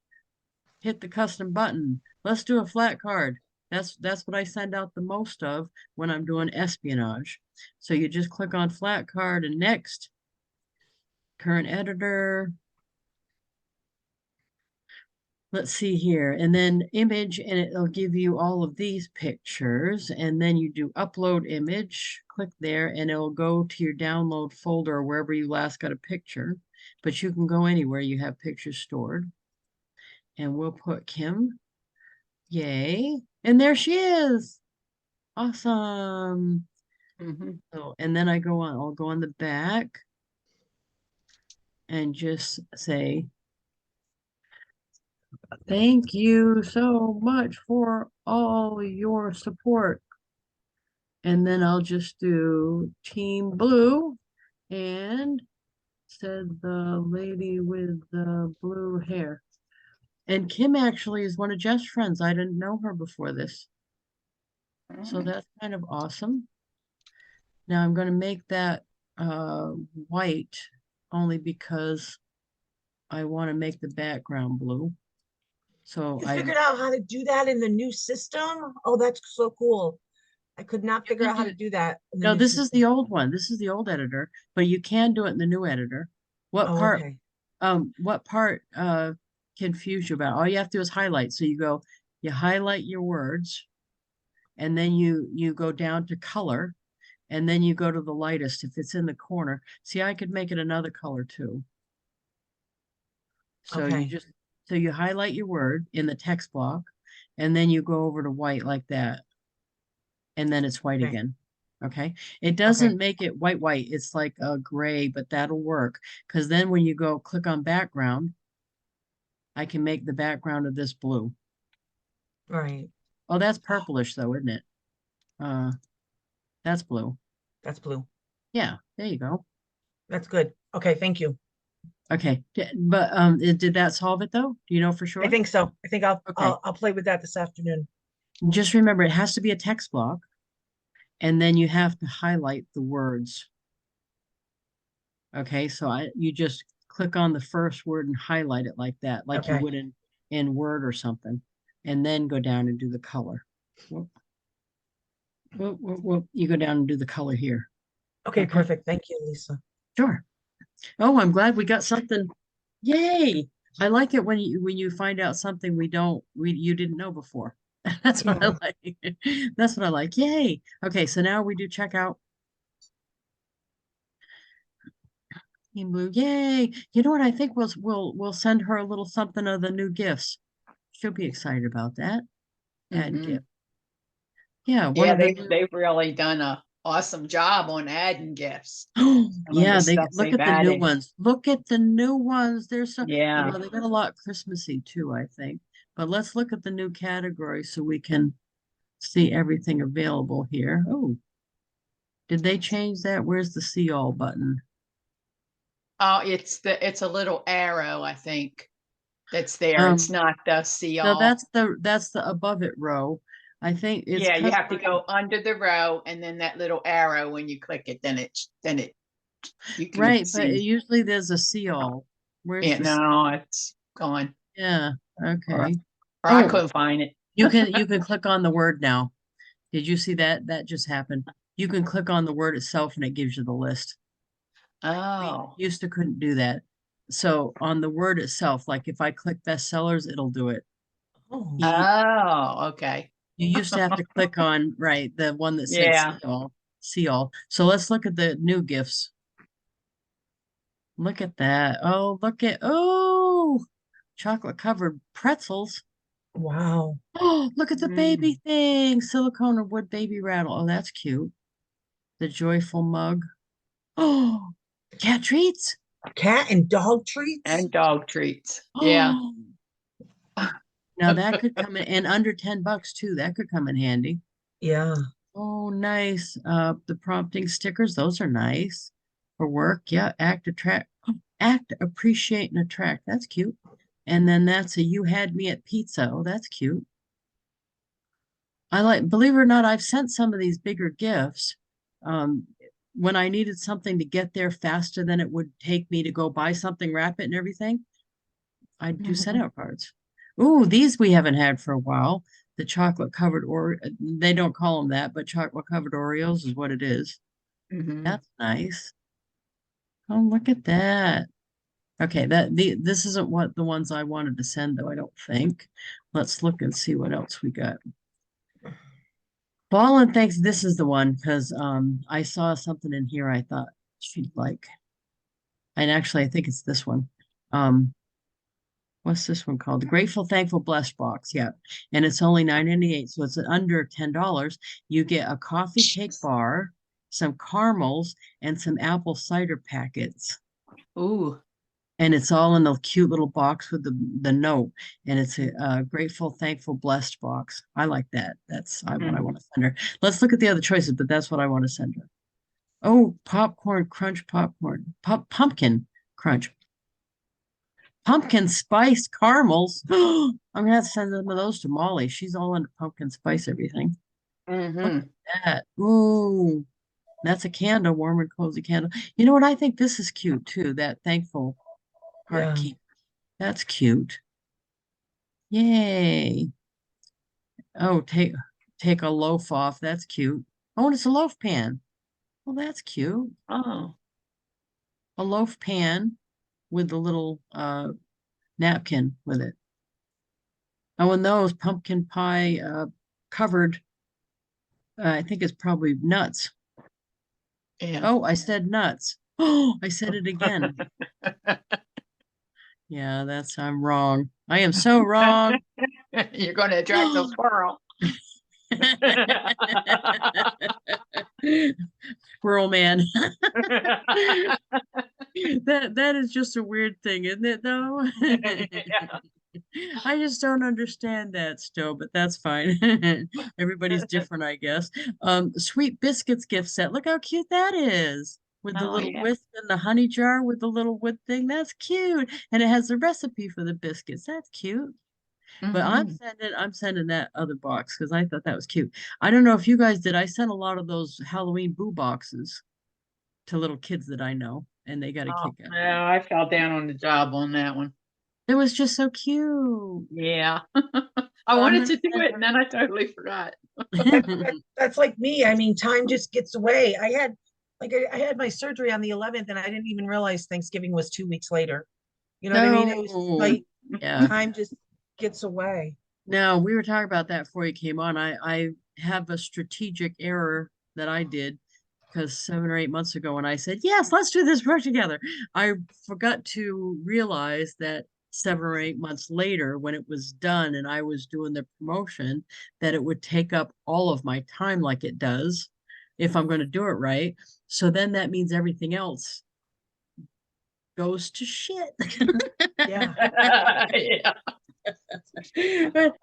Hit the custom button. Let's do a flat card. That's what I send out the most of when I'm doing espionage. So you just click on flat card and next. Current editor. Let's see here, and then image, and it'll give you all of these pictures, and then you do upload image, click there, and it'll go to your download folder or wherever you last got a picture, but you can go anywhere you have pictures stored. And we'll put Kim, yay, and there she is. Awesome. So, and then I'll go on the back and just say, thank you so much for all your support. And then I'll just do Team Blue and said the lady with the blue hair. And Kim actually is one of Jeff's friends. I didn't know her before this. So that's kind of awesome. Now I'm going to make that white only because I want to make the background blue. So You I figured out how to do that in the new system? Oh, that's so cool. I could not figure out how to do that in the no, new this is system. the old one. This is the old editor, but you can do it in the new editor. Oh, okay. What part confused you about? All you have to do is highlight. So you highlight your words, and then you go down to color, and then you go to the lightest if it's in the corner. See, I could make it another color too. So Okay. you highlight your word in the text block, and then you go over to white like that, and then it's white Okay. again. Okay. It Okay. doesn't make it white. It's like a gray, but that'll work. Because then when you go click on background, I can make the background of this blue. Right. Oh, that's purplish though, isn't it? That's blue. That's blue. Yeah, there you go. That's good. Okay, thank you. Okay. But did that solve it though? Do you know for sure? I think so. I think Okay. I'll play with that this afternoon. Just remember it has to be a text block, and then you have to highlight the words. Okay, so you just click on the first word and highlight it like that, like you Okay. would in Word or something, and then go down and do the color. Whoop. Whoop, whoop, whoop. You go down and do the color here. Okay, Okay. perfect. Thank you, Lisa. Sure. Oh, I'm glad we got something. Yay! I like it when you find out something you didn't know before. That's what I like. That's what I like. Yay! Okay, so now we do checkout. Team Blue, yay! You know what? I think we'll send her a little something of the new gifts. She'll be excited about that. Add gift. Yeah, one Yeah, of the new. they've really done a awesome job on adding gifts. Oh, Some of the yeah, they stuff look they've at the new added. ones. Look at the new ones. They're so, Yeah. well, they got a lot Christmassy too, I think. But let's look at the new category so we can see everything available here. Oh, did they change that? Where's the see all button? Oh, it's a little arrow, I think, that's there. It's Um, not the see no, all. that's the above it row. I think it's Yeah, you have to customary. go under the row and then that little arrow, when you click it, then it you can Right, but see. usually there's a see all. Where's Yeah, the no, it's gone. yeah, Or, okay. or I Oh, couldn't find it. you can click on the word now. Did you see that? That just happened. You can click on the word itself and it gives you the list. We Oh. used to couldn't do that. So on the word itself, like if I click bestsellers, it'll do it. Oh, Oh, okay. You used to have to click on, right, the one that said Yeah. see all. So let's look at the new gifts. Look at that. Oh, chocolate covered pretzels. wow. Oh, look at the Mm. baby thing. Silicone or wood baby rattle. Oh, that's cute. The joyful mug. Oh, cat treats. Cat and dog treats? And dog treats. Yeah. Oh, now that could come in and under $10 too. That could come in handy. Yeah. Oh, nice. The prompting stickers, those are nice for work. Yeah, act, appreciate, and attract. That's cute. And then that's a you had me at pizza. Oh, that's cute. I like, believe it or not, I've sent some of these bigger gifts. Um, when I needed something to get there faster than it would take me to go buy something, wrap it and everything, I do send Mhm. out cards. Ooh, these we haven't had for a while. The chocolate covered or they don't call them that, but chocolate covered Oreos is what it is. Hmm. That's nice. Oh, look at that. Okay, this isn't what the ones I wanted to send though, I don't think. Let's look and see what else we got. Ballin thinks this is the one because I saw something in here I thought she'd like. And actually I think it's this one. Um what's this one called? The Grateful Thankful Blessed box. Yeah. And it's only $9.98. So it's under $10. You get a coffee cake bar, some caramels, and some apple cider packets. Ooh. And it's all in a cute little box with the note. And it's a grateful, thankful, blessed box. I like that. That's what I Mm. want to send her. Let's look at the other choices, but that's what I want to send her. Oh, popcorn crunch popcorn. Pumpkin crunch. Pumpkin spice caramels. I'm gonna have to send some of those to Molly. She's all into pumpkin spice everything. Look Hmm. at that. Ooh, that's a candle, warm and cozy candle. You know what? I think this is cute too. That thankful heart Yeah. keep. That's cute. Yay. Oh, take a loaf off. That's cute. Oh, and it's a loaf pan. Well, that's cute. Oh. A loaf pan with a little napkin with it. Oh, and those pumpkin pie covered, I think it's probably nuts. Yeah. Oh, I said nuts. Oh, I said it again. Yeah, I'm wrong. I am so wrong. You're going to attract a squirrel. Squirrel man. That is just a weird thing, isn't it though? Yeah. I just don't understand that still, but that's fine. Everybody's different, I guess. Sweet biscuits gift set. Look how cute that is. With the Oh, little yeah. whisk and the honey jar with the little wood thing. That's cute. And it has the recipe for the biscuits. That's cute. But Hmm. I'm sending that other box because I thought that was cute. I don't know if you guys did. I sent a lot of those Halloween boo boxes to little kids that I know, and they got a Oh, kick out of it. no, I fell down on the job on that one. It was just so cute. Yeah. I So I'm wanted gonna to do send it and then I totally forgot. That's like me. I mean, time just gets away. I had my surgery on the 11th and I didn't even realize Thanksgiving was 2 weeks later. You know what I mean? It was just No. like Yeah. time just gets away. No, we were talking about that before you came on. I have a strategic error that I did because 7 or 8 months ago when I said, yes, let's do this work together, I forgot to realize that 7 or 8 months later when it was done and I was doing the promotion, that it would take up all of my time like it does if I'm going to do it right. So then that means everything else goes to shit. Yeah. Yeah.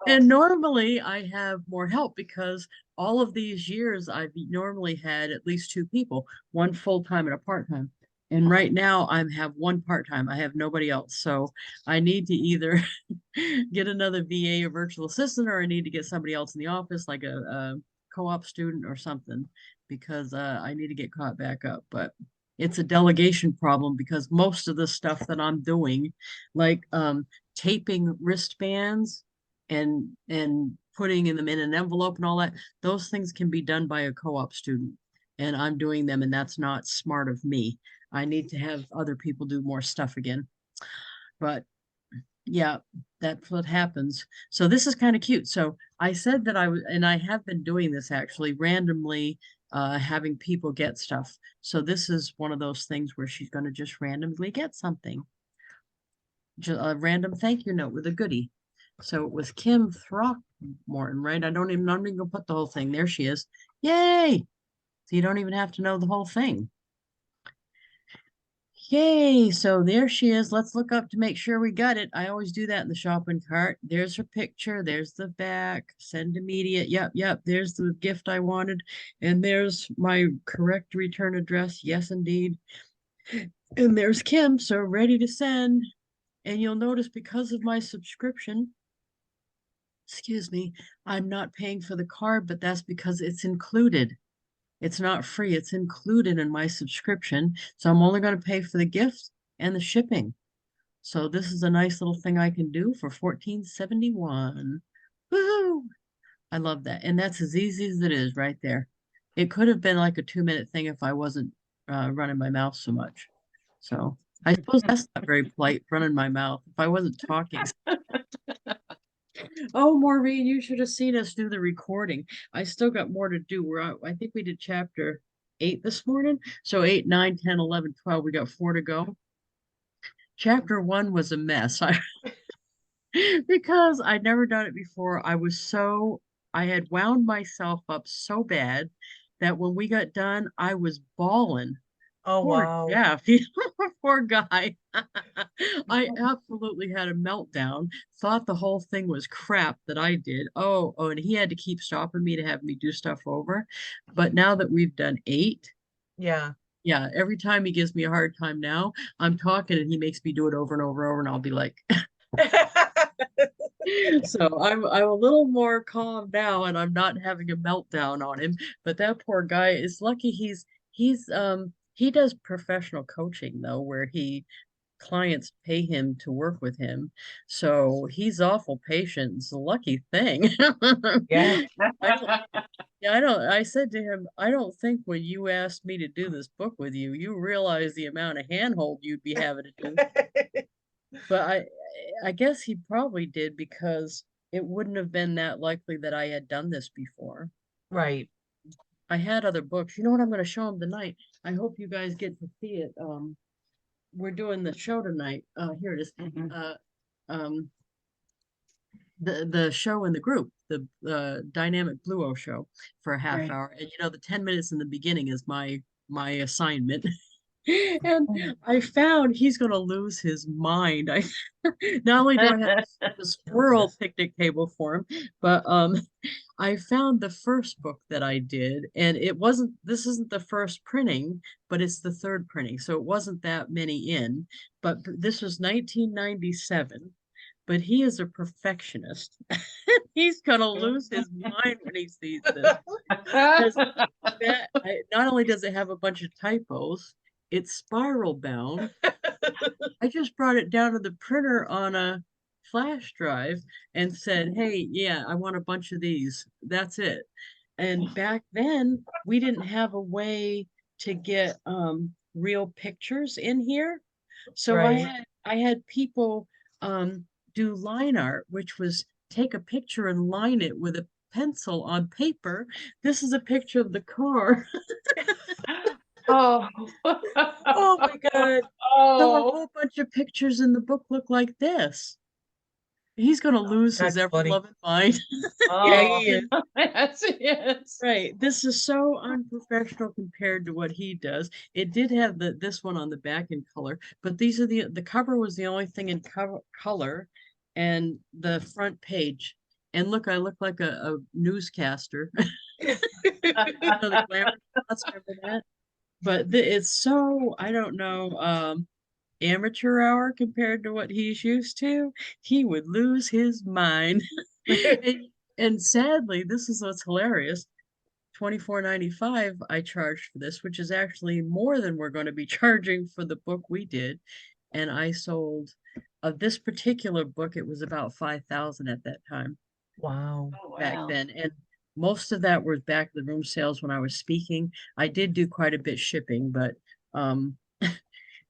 And normally I have more help because all of these years I've normally had at least two people, one full-time and a part-time. And right now I have one part-time. I have nobody else. So I need to either get another VA or virtual assistant, or I need to get somebody else in the office, like a co-op student or something, because I need to get caught back up. But it's a delegation problem because most of the stuff that I'm doing, like taping wristbands and putting them in an envelope and all that, those things can be done by a co-op student. And I'm doing them, and that's not smart of me. I need to have other people do more stuff again. But yeah, that's what happens. So this is kind of cute. So I said that I was, and I have been doing this actually randomly, having people get stuff. So this is one of those things where she's going to just randomly get something. Just a random thank you note with a goodie. So it was Kim Throckmorton, right? I'm even gonna put the whole thing. There she is. Yay! So you don't even have to know the whole thing. Yay! So there she is. Let's look up to make sure we got it. I always do that in the shopping cart. There's her picture. There's the back. Send immediate. Yep. There's the gift I wanted. And there's my correct return address. Yes, indeed. And there's Kim. So ready to send. And you'll notice because of my subscription, excuse me, I'm not paying for the card, but that's because it's included. It's not free, it's included in my subscription. So I'm only going to pay for the gift and the shipping. So this is a nice little thing I can do for $14.71. Woohoo! I love that. And that's as easy as it is right there. It could have been like a 2-minute thing if I wasn't running my mouth so much. So I suppose that's not very polite, running my mouth, if I wasn't talking. Oh, Maureen, you should have seen us do the recording. I still got more to do. I think we did chapter 8 this morning. So 8, 9, 10, 11, 12. We got 4 to go. Chapter 1 was a mess. Because I'd never done it before. I had wound myself up so bad that when we got done, I was bawling. Oh, Poor wow. Jeff, poor guy. I absolutely had a meltdown, thought the whole thing was crap that I did. Oh, and he had to keep stopping me to have me do stuff over. But now that we've done 8, Yeah. yeah, every time he gives me a hard time now, I'm talking and he makes me do it over and over and over, and I'll be like, so I'm a little more calm now, and I'm not having a meltdown on him. But that poor guy is lucky he does professional coaching though, where clients pay him to work with him. So he's awful patient. It's a lucky thing. Yeah. I said to him, I don't think when you asked me to do this book with you, you realize the amount of handhold you'd be having to do. But I guess he probably did, because it wouldn't have been that likely that I had done this before. Right. I had other books. You know what I'm going to show him tonight? I hope you guys get to see it. We're doing the show tonight. Here it is. Um, the show in the group, the Dynamic Fluo show for a half Right. hour. And the 10 minutes in the beginning is my assignment. And I found he's going to lose his mind. I not only do I have the squirrel picnic table for him, but I found the first book that I did, and this isn't the first printing, but it's the third printing. So it wasn't that many in, but this was 1997. But he is a perfectionist. He's going to lose his mind when he sees this. Because not only does it have a bunch of typos, it's spiral bound. I just brought it down to the printer on a flash drive and said, hey, yeah, I want a bunch of these. That's it. And back then, we didn't have a way to get real pictures in here. So Right. I had people do line art, which was take a picture and line it with a pencil on paper. This is a picture of the car. Oh. Oh my God. So a Oh, whole bunch of pictures in the book look like this. He's gonna lose his That's funny. ever-loving mind. Yeah, oh, he is. yes, yes. Right. This is so unprofessional compared to what he does. It did have this one on the back in color, but these are the cover was the only thing in color, and the front page. And look, I look like a newscaster. You know, the glamour shots, remember that? But it's so, I don't know, amateur hour compared to what he's used to. He would lose his mind. And sadly, this is what's hilarious. 24.95 I charged for this, which is actually more than we're going to be charging for the book we did. And I sold of this particular book, it was about 5,000 at that time Wow. Oh, back wow. then. And most of that was back of the room sales when I was speaking. I did do quite a bit shipping, but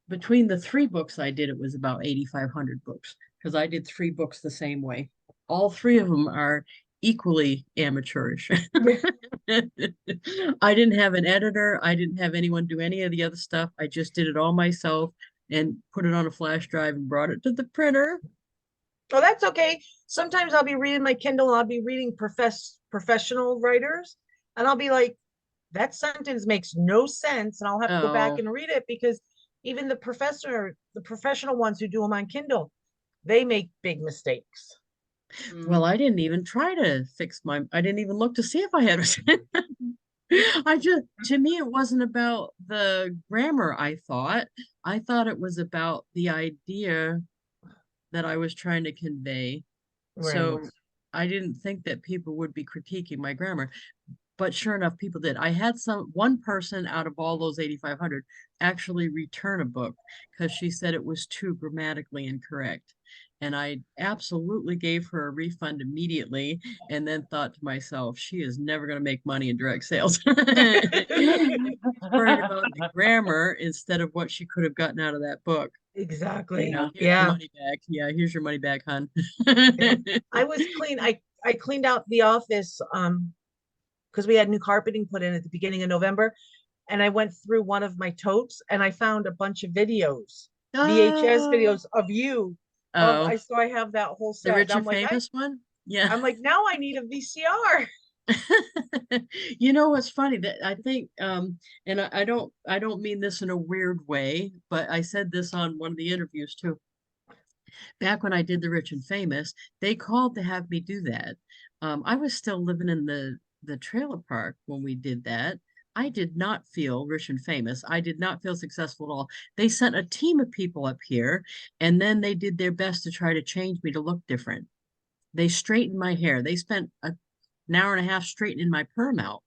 between the three books I did, it was about 8,500 books because I did three books the same way. All three of them are equally amateurish. I didn't have an editor. I didn't have anyone do any of the other stuff. I just did it all myself and put it on a flash drive and brought it to the printer. Oh, that's okay. Sometimes I'll be reading my Kindle and I'll be reading professional writers, and I'll be like, that sentence makes no sense, and I'll have to go back Oh, and read it because even the professional ones who do them on Kindle, they make big mistakes. well, Mm. I didn't even try to fix I didn't even look to see if I had I just, to me, it wasn't about the grammar, I thought it was about the idea that I was trying to convey. Right. So I didn't think that people would be critiquing my grammar, but sure enough, people did. I had one person out of all those 8,500 actually return a book because she said it was too grammatically incorrect. And I absolutely gave her a refund immediately and then thought to myself, she is never going to make money in direct sales. Worried about the grammar instead of what she could have gotten out of that book. You Exactly. know, Yeah. here's your Yeah. money back. Yeah, here's your money back, hon. Yeah. I was clean. I cleaned out the office because we had new carpeting put in at the beginning of November, and I went through one of my totes and I found a bunch of videos, VHS Oh, videos of you. oh, So I have that whole the set. And rich and famous one? Yeah. I'm like, now I need a VCR. You know what's funny that I think and I don't mean this in a weird way, but I said this on one of the interviews too. Back when I did the rich and famous, they called to have me do that. I was still living in the trailer park when we did that. I did not feel rich and famous. I did not feel successful at all. They sent a team of people up here, and then they did their best to try to change me to look different. They straightened my hair. They spent an hour and a half straightening my perm out.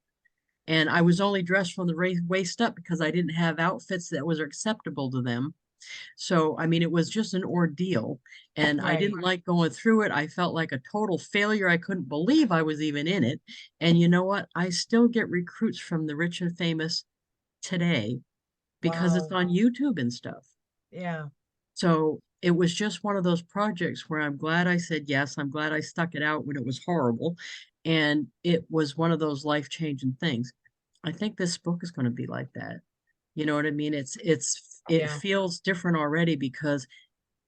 And I was only dressed from the waist up because I didn't have outfits that was acceptable to them. So, I mean, it was just an ordeal. And I Right. didn't like going through it. I felt like a total failure. I couldn't believe I was even in it. And you know what? I still get recruits from the rich and famous today because it's Wow. on YouTube and stuff. Yeah. So it was just one of those projects where I'm glad I said yes. I'm glad I stuck it out when it was horrible. And it was one of those life-changing things. I think this book is going to be like that. You know what I mean? It Yeah. feels different already because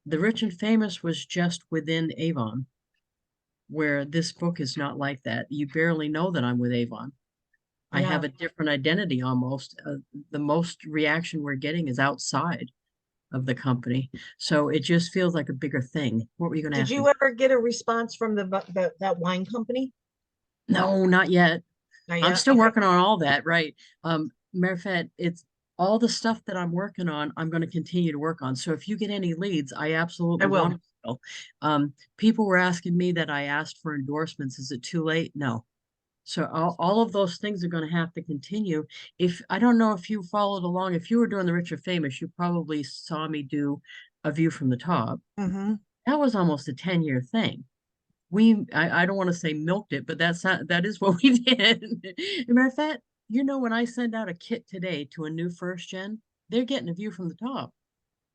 The Rich and Famous was just within Avon, where this book is not like that. You barely know that I'm with Avon. I have Yeah. a different identity almost. The most reaction we're getting is outside of the company. So it just feels like a bigger thing. What were you going to Did ask you me? ever get a response from that wine company? No, not yet. Not I'm yet. still Okay. working on all that, right? Matter of fact, it's all the stuff that I'm working on, I'm going to continue to work on. So if you get any leads, I I absolutely want will. to still. People were asking me that I asked for endorsements. Is it too late? No. So all of those things are going to have to continue. If I don't know if you followed along, if you were doing the Rich or Famous, you probably saw me do A View from the Top. Hmm. That was almost a 10-year thing. I don't want to say milked it, but that is what we did. As a matter of fact, when I send out a kit today to a new first gen, they're getting A View from the Top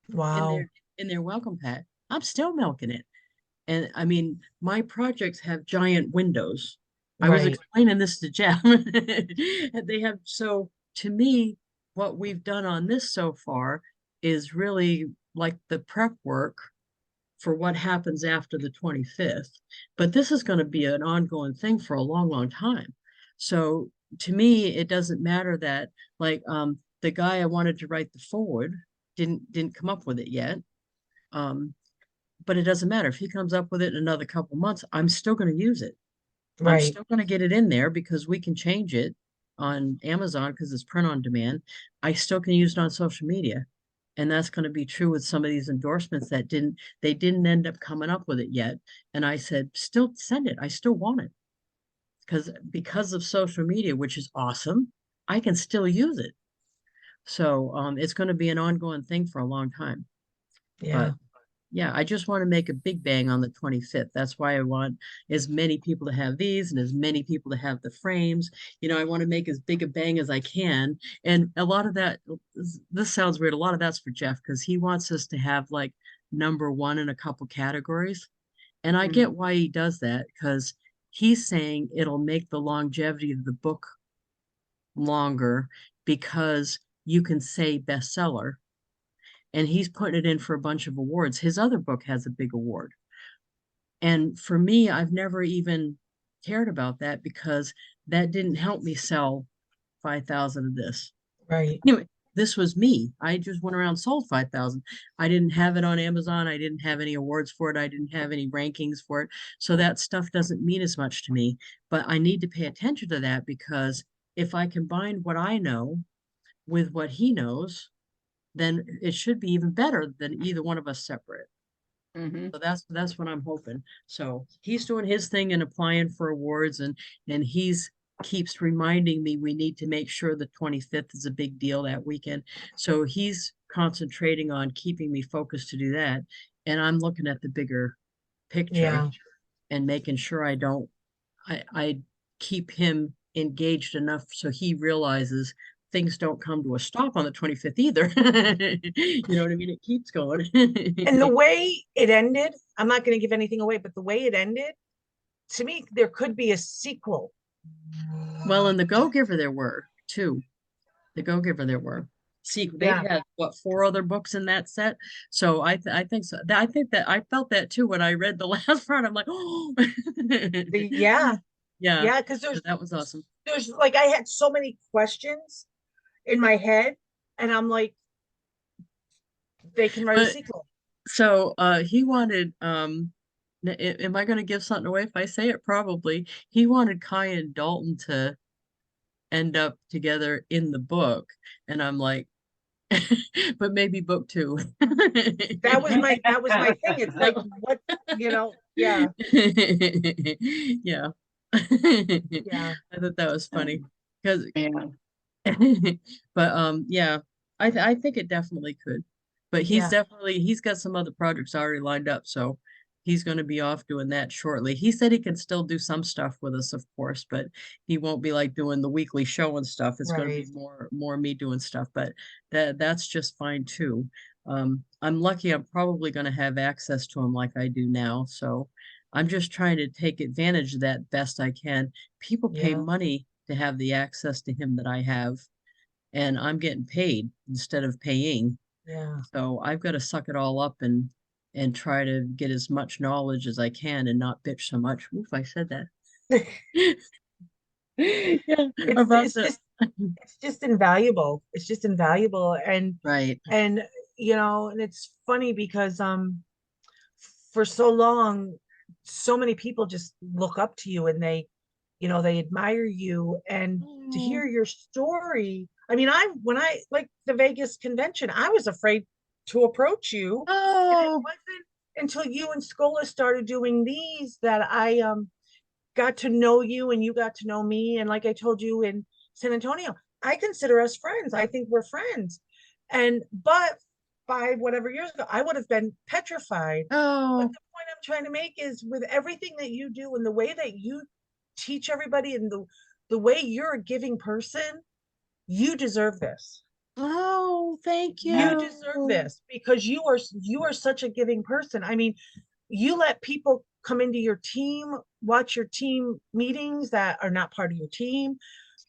in Wow. their welcome pack. I'm still milking it. And I mean, my projects have giant windows. I was Right. explaining this to Jeff. And they have, so to me, what we've done on this so far is really like the prep work for what happens after the 25th. But this is going to be an ongoing thing for a long, long time. So to me, it doesn't matter that like the guy I wanted to write the forward didn't come up with it yet. Um, but it doesn't matter if he comes up with it in another couple months, I'm still going to use it. I'm Right. still going to get it in there because we can change it on Amazon because it's print on demand. I still can use it on social media. And that's going to be true with some of these endorsements that didn't end up coming up with it yet. And I said, still send it. I still want it because of social media, which is awesome. I can still use it. So it's going to be an ongoing thing for a long time. Yeah. But yeah, I just want to make a big bang on the 25th. That's why I want as many people to have these and as many people to have the frames. I want to make as big a bang as I can. And a lot of that, this sounds weird. A lot of that's for Jeff because he wants us to have like number one in a couple categories. And I Mm. get why he does that because he's saying it'll make the longevity of the book longer because you can say bestseller and he's putting it in for a bunch of awards. His other book has a big award. And for me, I've never even cared about that because that didn't help me sell 5,000 of this. Right. Anyway, this was me. I just went around sold 5,000. I didn't have it on Amazon. I didn't have any awards for it. I didn't have any rankings for it. So that stuff doesn't mean as much to me. But I need to pay attention to that because if I combine what I know with what he knows, then it should be even better than either one of us separate. Mm-hmm. So that's what I'm hoping. So he's doing his thing and applying for awards and he's keeps reminding me we need to make sure the 25th is a big deal that weekend. So he's concentrating on keeping me focused to do that. And I'm looking at the bigger picture Yeah. and making sure I keep him engaged enough so he realizes things don't come to a stop on the 25th either. You know what I mean? It keeps going. And the way it ended, I'm not going to give anything away, but the way it ended, to me, there could be a sequel. Well, in the Go Giver there were two. The Go Giver there were. See, they've Yeah. had what four other books in that set. So I think so. I think that I felt that too when I read the last part. I'm like, oh, Yeah. yeah, Yeah. Because that was awesome. there's like, I had so many questions in my head, and I'm like, they can write a But sequel. so he wanted am I going to give something away if I say it? Probably. He wanted Kai and Dalton to end up together in the book, and I'm like, but maybe book two. That was my thing. It's like, what, yeah. Yeah. Yeah. I thought that was funny because Yeah. but yeah, I think it definitely could. But Yeah. he's got some other projects already lined up, so he's going to be off doing that shortly. He said he can still do some stuff with us, of course, but he won't be like doing the weekly show and stuff. It's going to be Right. more me doing stuff, but that's just fine too. I'm lucky I'm probably going to have access to him like I do now, so I'm just trying to take advantage of that best I can. People pay Yeah. money to have the access to him that I have, and I'm getting paid instead of paying. Yeah. So I've got to suck it all up and try to get as much knowledge as I can and not bitch so much. Oof, I said that. Yeah, it's about it's that. just it's just invaluable. It's just invaluable. and Right. and and it's funny because for so long, so many people just look up to you, and they admire you, and to Oh, hear your story. I mean, when I like the Vegas convention, I was afraid to approach you, and it oh, wasn't until you and Scola started doing these that I got to know you, and you got to know me. And like I told you in San Antonio, I consider us friends. I think we're friends. But 5 whatever years ago, I would have been petrified. But oh, the point I'm trying to make is, with everything that you do and the way that you teach everybody, and the way you're a giving person, you deserve this. oh, thank You deserve you. this because you are such a giving person. I mean, you let people come into your team, watch your team meetings that are not part of your team.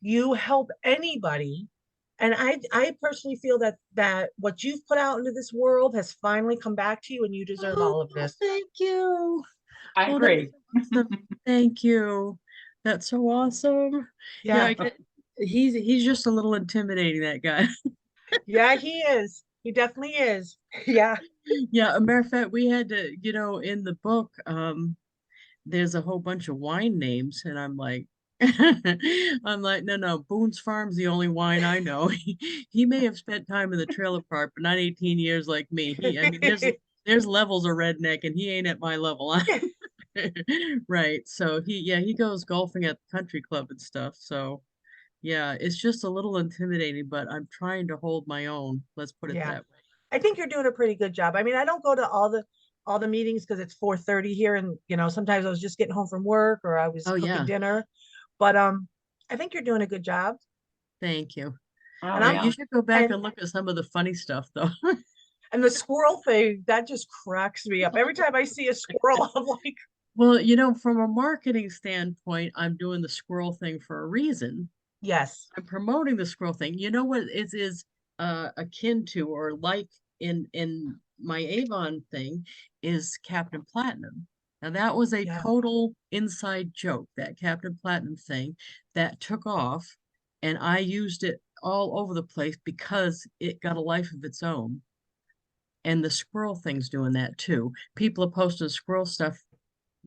You help anybody, And I personally feel that what you've put out into this world has finally come back to you, and you deserve all of Oh, this. thank you. I Oh, that's agree. so awesome. Thank you. That's so awesome. Yeah, Yeah, he's just a little intimidating, that guy. yeah, he is. He definitely is. Yeah. Yeah, a matter of fact, we had to, in the book, there's a whole bunch of wine names, and I'm like, I'm like, no, Boone's Farm's the only wine I know. He may have spent time in the trailer park, but not 18 years like me. I mean, there's levels of redneck, and he ain't at my level. Right. So he goes golfing at the country club and stuff. So yeah, it's just a little intimidating, but I'm trying to hold my own. Let's put it Yeah. that way. I think you're doing a pretty good job. I mean, I don't go to all the meetings because it's 4:30 here, and sometimes I was just getting home from work or I was Oh cooking yeah, dinner. But I think you're doing a good job. thank you. Oh, And Yeah, I'm you yeah. should go back and and look at some of the funny stuff though. and the squirrel thing, that just cracks me up. Every time I see a squirrel, I'm like, Well, from a marketing standpoint, I'm doing the squirrel thing for a reason. yes, I'm promoting the squirrel thing. You know what it is akin to or like in my Avon thing is Captain Platinum. Now that was a yeah, total inside joke, that Captain Platinum thing that took off, and I used it all over the place because it got a life of its own. And the squirrel thing's doing that too. People are posting squirrel stuff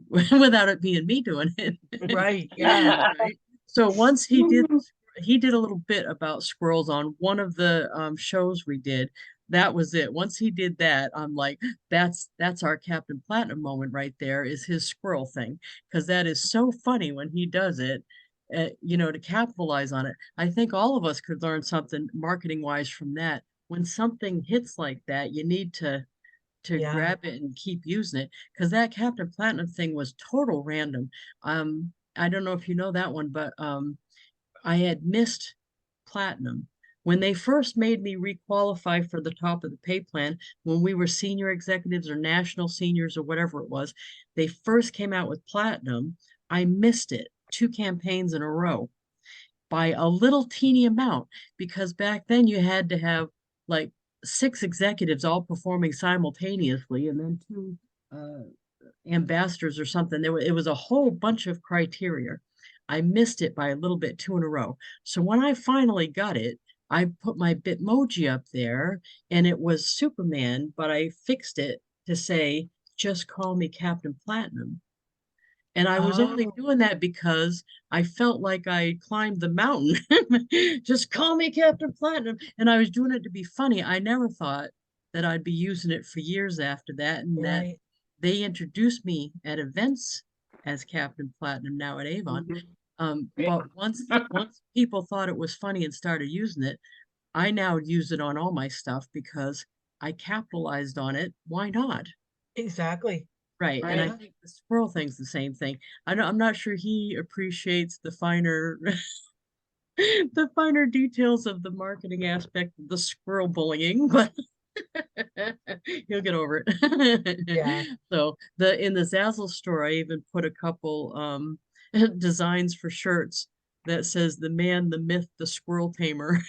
without it being me doing it. right, yeah. Right. So once he did a little bit about squirrels on one of the shows we did. That was it. Once he did that, I'm like, that's our Captain Platinum moment right there, is his squirrel thing, because that is so funny when he does it. To capitalize on it. I think all of us could learn something marketing wise from that. When something hits like that, you need to Yeah. grab it and keep using it, because that Captain Platinum thing was total random. I don't know if you know that one, but I had missed platinum when they first made me requalify for the top of the pay plan. When we were senior executives or national seniors or whatever it was, they first came out with platinum. I missed it 2 campaigns in a row by a little teeny amount, because back then you had to have like 6 executives all performing simultaneously, and then 2 ambassadors or something. It was a whole bunch of criteria. I missed it by a little bit, 2 in a row. So when I finally got it, I put my Bitmoji up there, and it was Superman, but I fixed it to say, just call me Captain Platinum. And I was only Oh, doing that because I felt like I climbed the mountain. Just call me Captain Platinum. And I was doing it to be funny. I never thought that I'd be using it for years after that, and that right. they introduced me at events as Captain Platinum now at Avon. Mhm. But once people thought it was funny and started using it, I now use it on all my stuff because I capitalized on it. Why not? Exactly. Right. And I Right. Yeah. think the squirrel thing's the same thing. I'm not sure he appreciates the finer the finer details of the marketing aspect of the squirrel bullying, but he'll get over it. Yeah. So in the Zazzle store, I even put a couple designs for shirts that says the man, the myth, the squirrel tamer,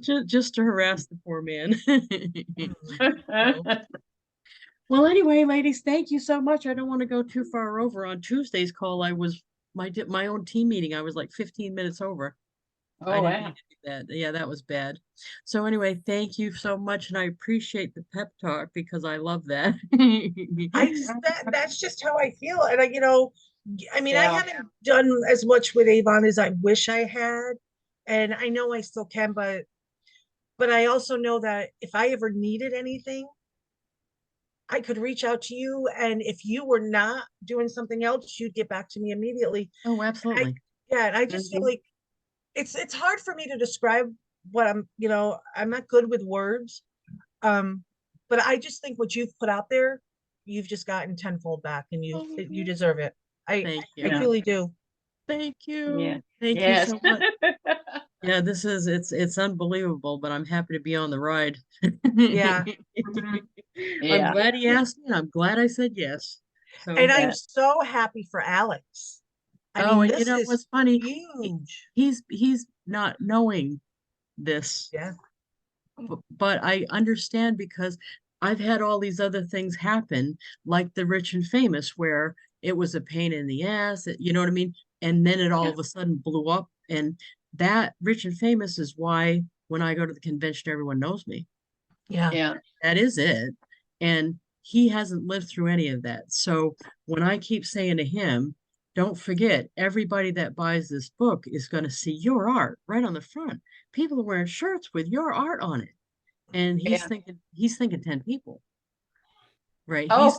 just to harass the poor man. Mm. So, well, anyway, ladies, thank you so much. I don't want to go too far over. On Tuesday's call, I was my own team meeting. I was like 15 minutes over. I Oh, didn't mean wow. to do that. Yeah, that was bad. So anyway, thank you so much, and I appreciate the pep talk because I love that. That's just how I feel. And I mean, I Yeah. haven't done as much with Avon as I wish I had. And I know I still can, but I also know that if I ever needed anything, I could reach out to you. And if you were not doing something else, you'd get back to me immediately. Oh, I absolutely. Yeah, and I just feel Mhm. like it's hard for me to describe what I'm not good with words. Um, but I just think what you've put out there, you've just gotten tenfold back, and you Oh, deserve it. thank I you. Yeah. truly do. Thank Yeah. you. Thank you Yes. so much. Yeah, it's unbelievable, but I'm happy to be on the ride. Yeah. Mhm. I'm Yeah. glad he asked me, and I'm glad I said yes. And So I'm Yeah. so happy for Alex. I Oh, mean, and you this know is what's funny? huge. He's not knowing this, Yeah. but I understand because I've had all these other things happen, like the rich and famous, where it was a pain in the ass, you know what I mean? And then it all Yeah. of a sudden blew up. And that rich and famous is why when I go to the convention, everyone knows me. Yeah. Yeah. That is it. And he hasn't lived through any of that. So when I keep saying to him, don't forget, everybody that buys this book is going to see your art right on the front. People are wearing shirts with your art on it. And Yeah. he's thinking 10 people, right? Oh,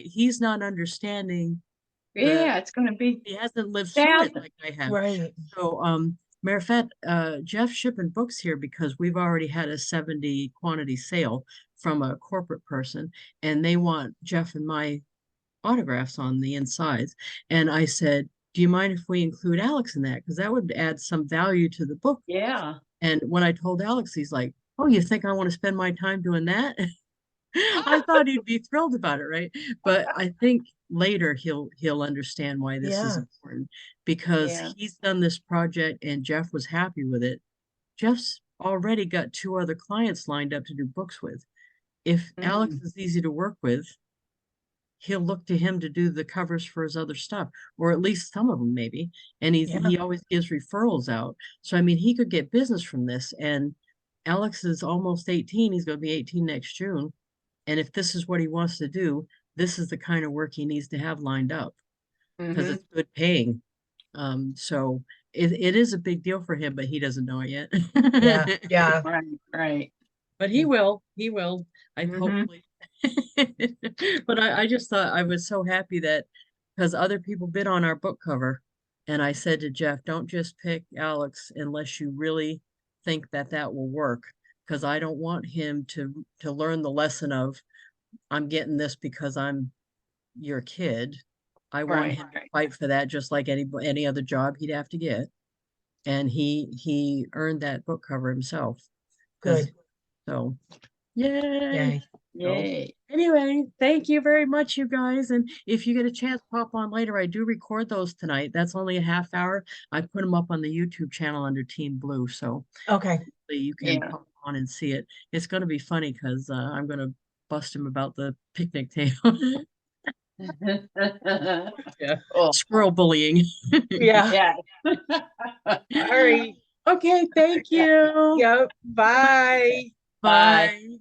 He's not understanding yeah, it's gonna be he hasn't lived through it thousands. like I have. Right. So matter of fact, Jeff's shipping books here because we've already had a 70 quantity sale from a corporate person, and they want Jeff and my autographs on the insides. And I said, do you mind if we include Alex in that? Because that would add some value to the book. Yeah. And when I told Alex, he's like, oh, you think I want to spend my time doing that? I thought he'd be thrilled about it, right? But I think later he'll understand why this is Yeah. important because Yeah. he's done this project and Jeff was happy with it. Jeff's already got 2 other clients lined up to do books with. If Alex is easy to work with, he'll look to him to do the covers for his other stuff, or at least some of them maybe. And Yeah. he always gives referrals out. So I mean, he could get business from this. And Alex is almost 18. He's going to be 18 next June. And if this is what he wants to do, this is the kind of work he needs to have lined up because Mhm. it's good paying. So it is a big deal for him, but he doesn't know it yet. Yeah. Yeah. Right, right. But he will. He will. I Mhm. hopefully. But I just thought I was so happy that because other people bid on our book cover, and I said to Jeff, don't just pick Alex unless you really think that that will work, because I don't want him to learn the lesson of I'm getting this because I'm your kid. I want Right, him to right. fight for that just like any other job he'd have to get. And he earned that book cover himself. Because Good. so yay. Yay. So Yay. anyway, thank you very much, you guys. And if you get a chance, pop on later. I do record those tonight. That's only a half hour. I put them up on the YouTube channel under Team Blue. So Okay. hopefully you can Yeah. pop on and see it. It's going to be funny because I'm going to bust him about the picnic table. Yeah. Oh, Squirrel bullying. Yeah. yeah. All right. Okay, thank Yeah. you. Yep. Bye. Bye. Bye.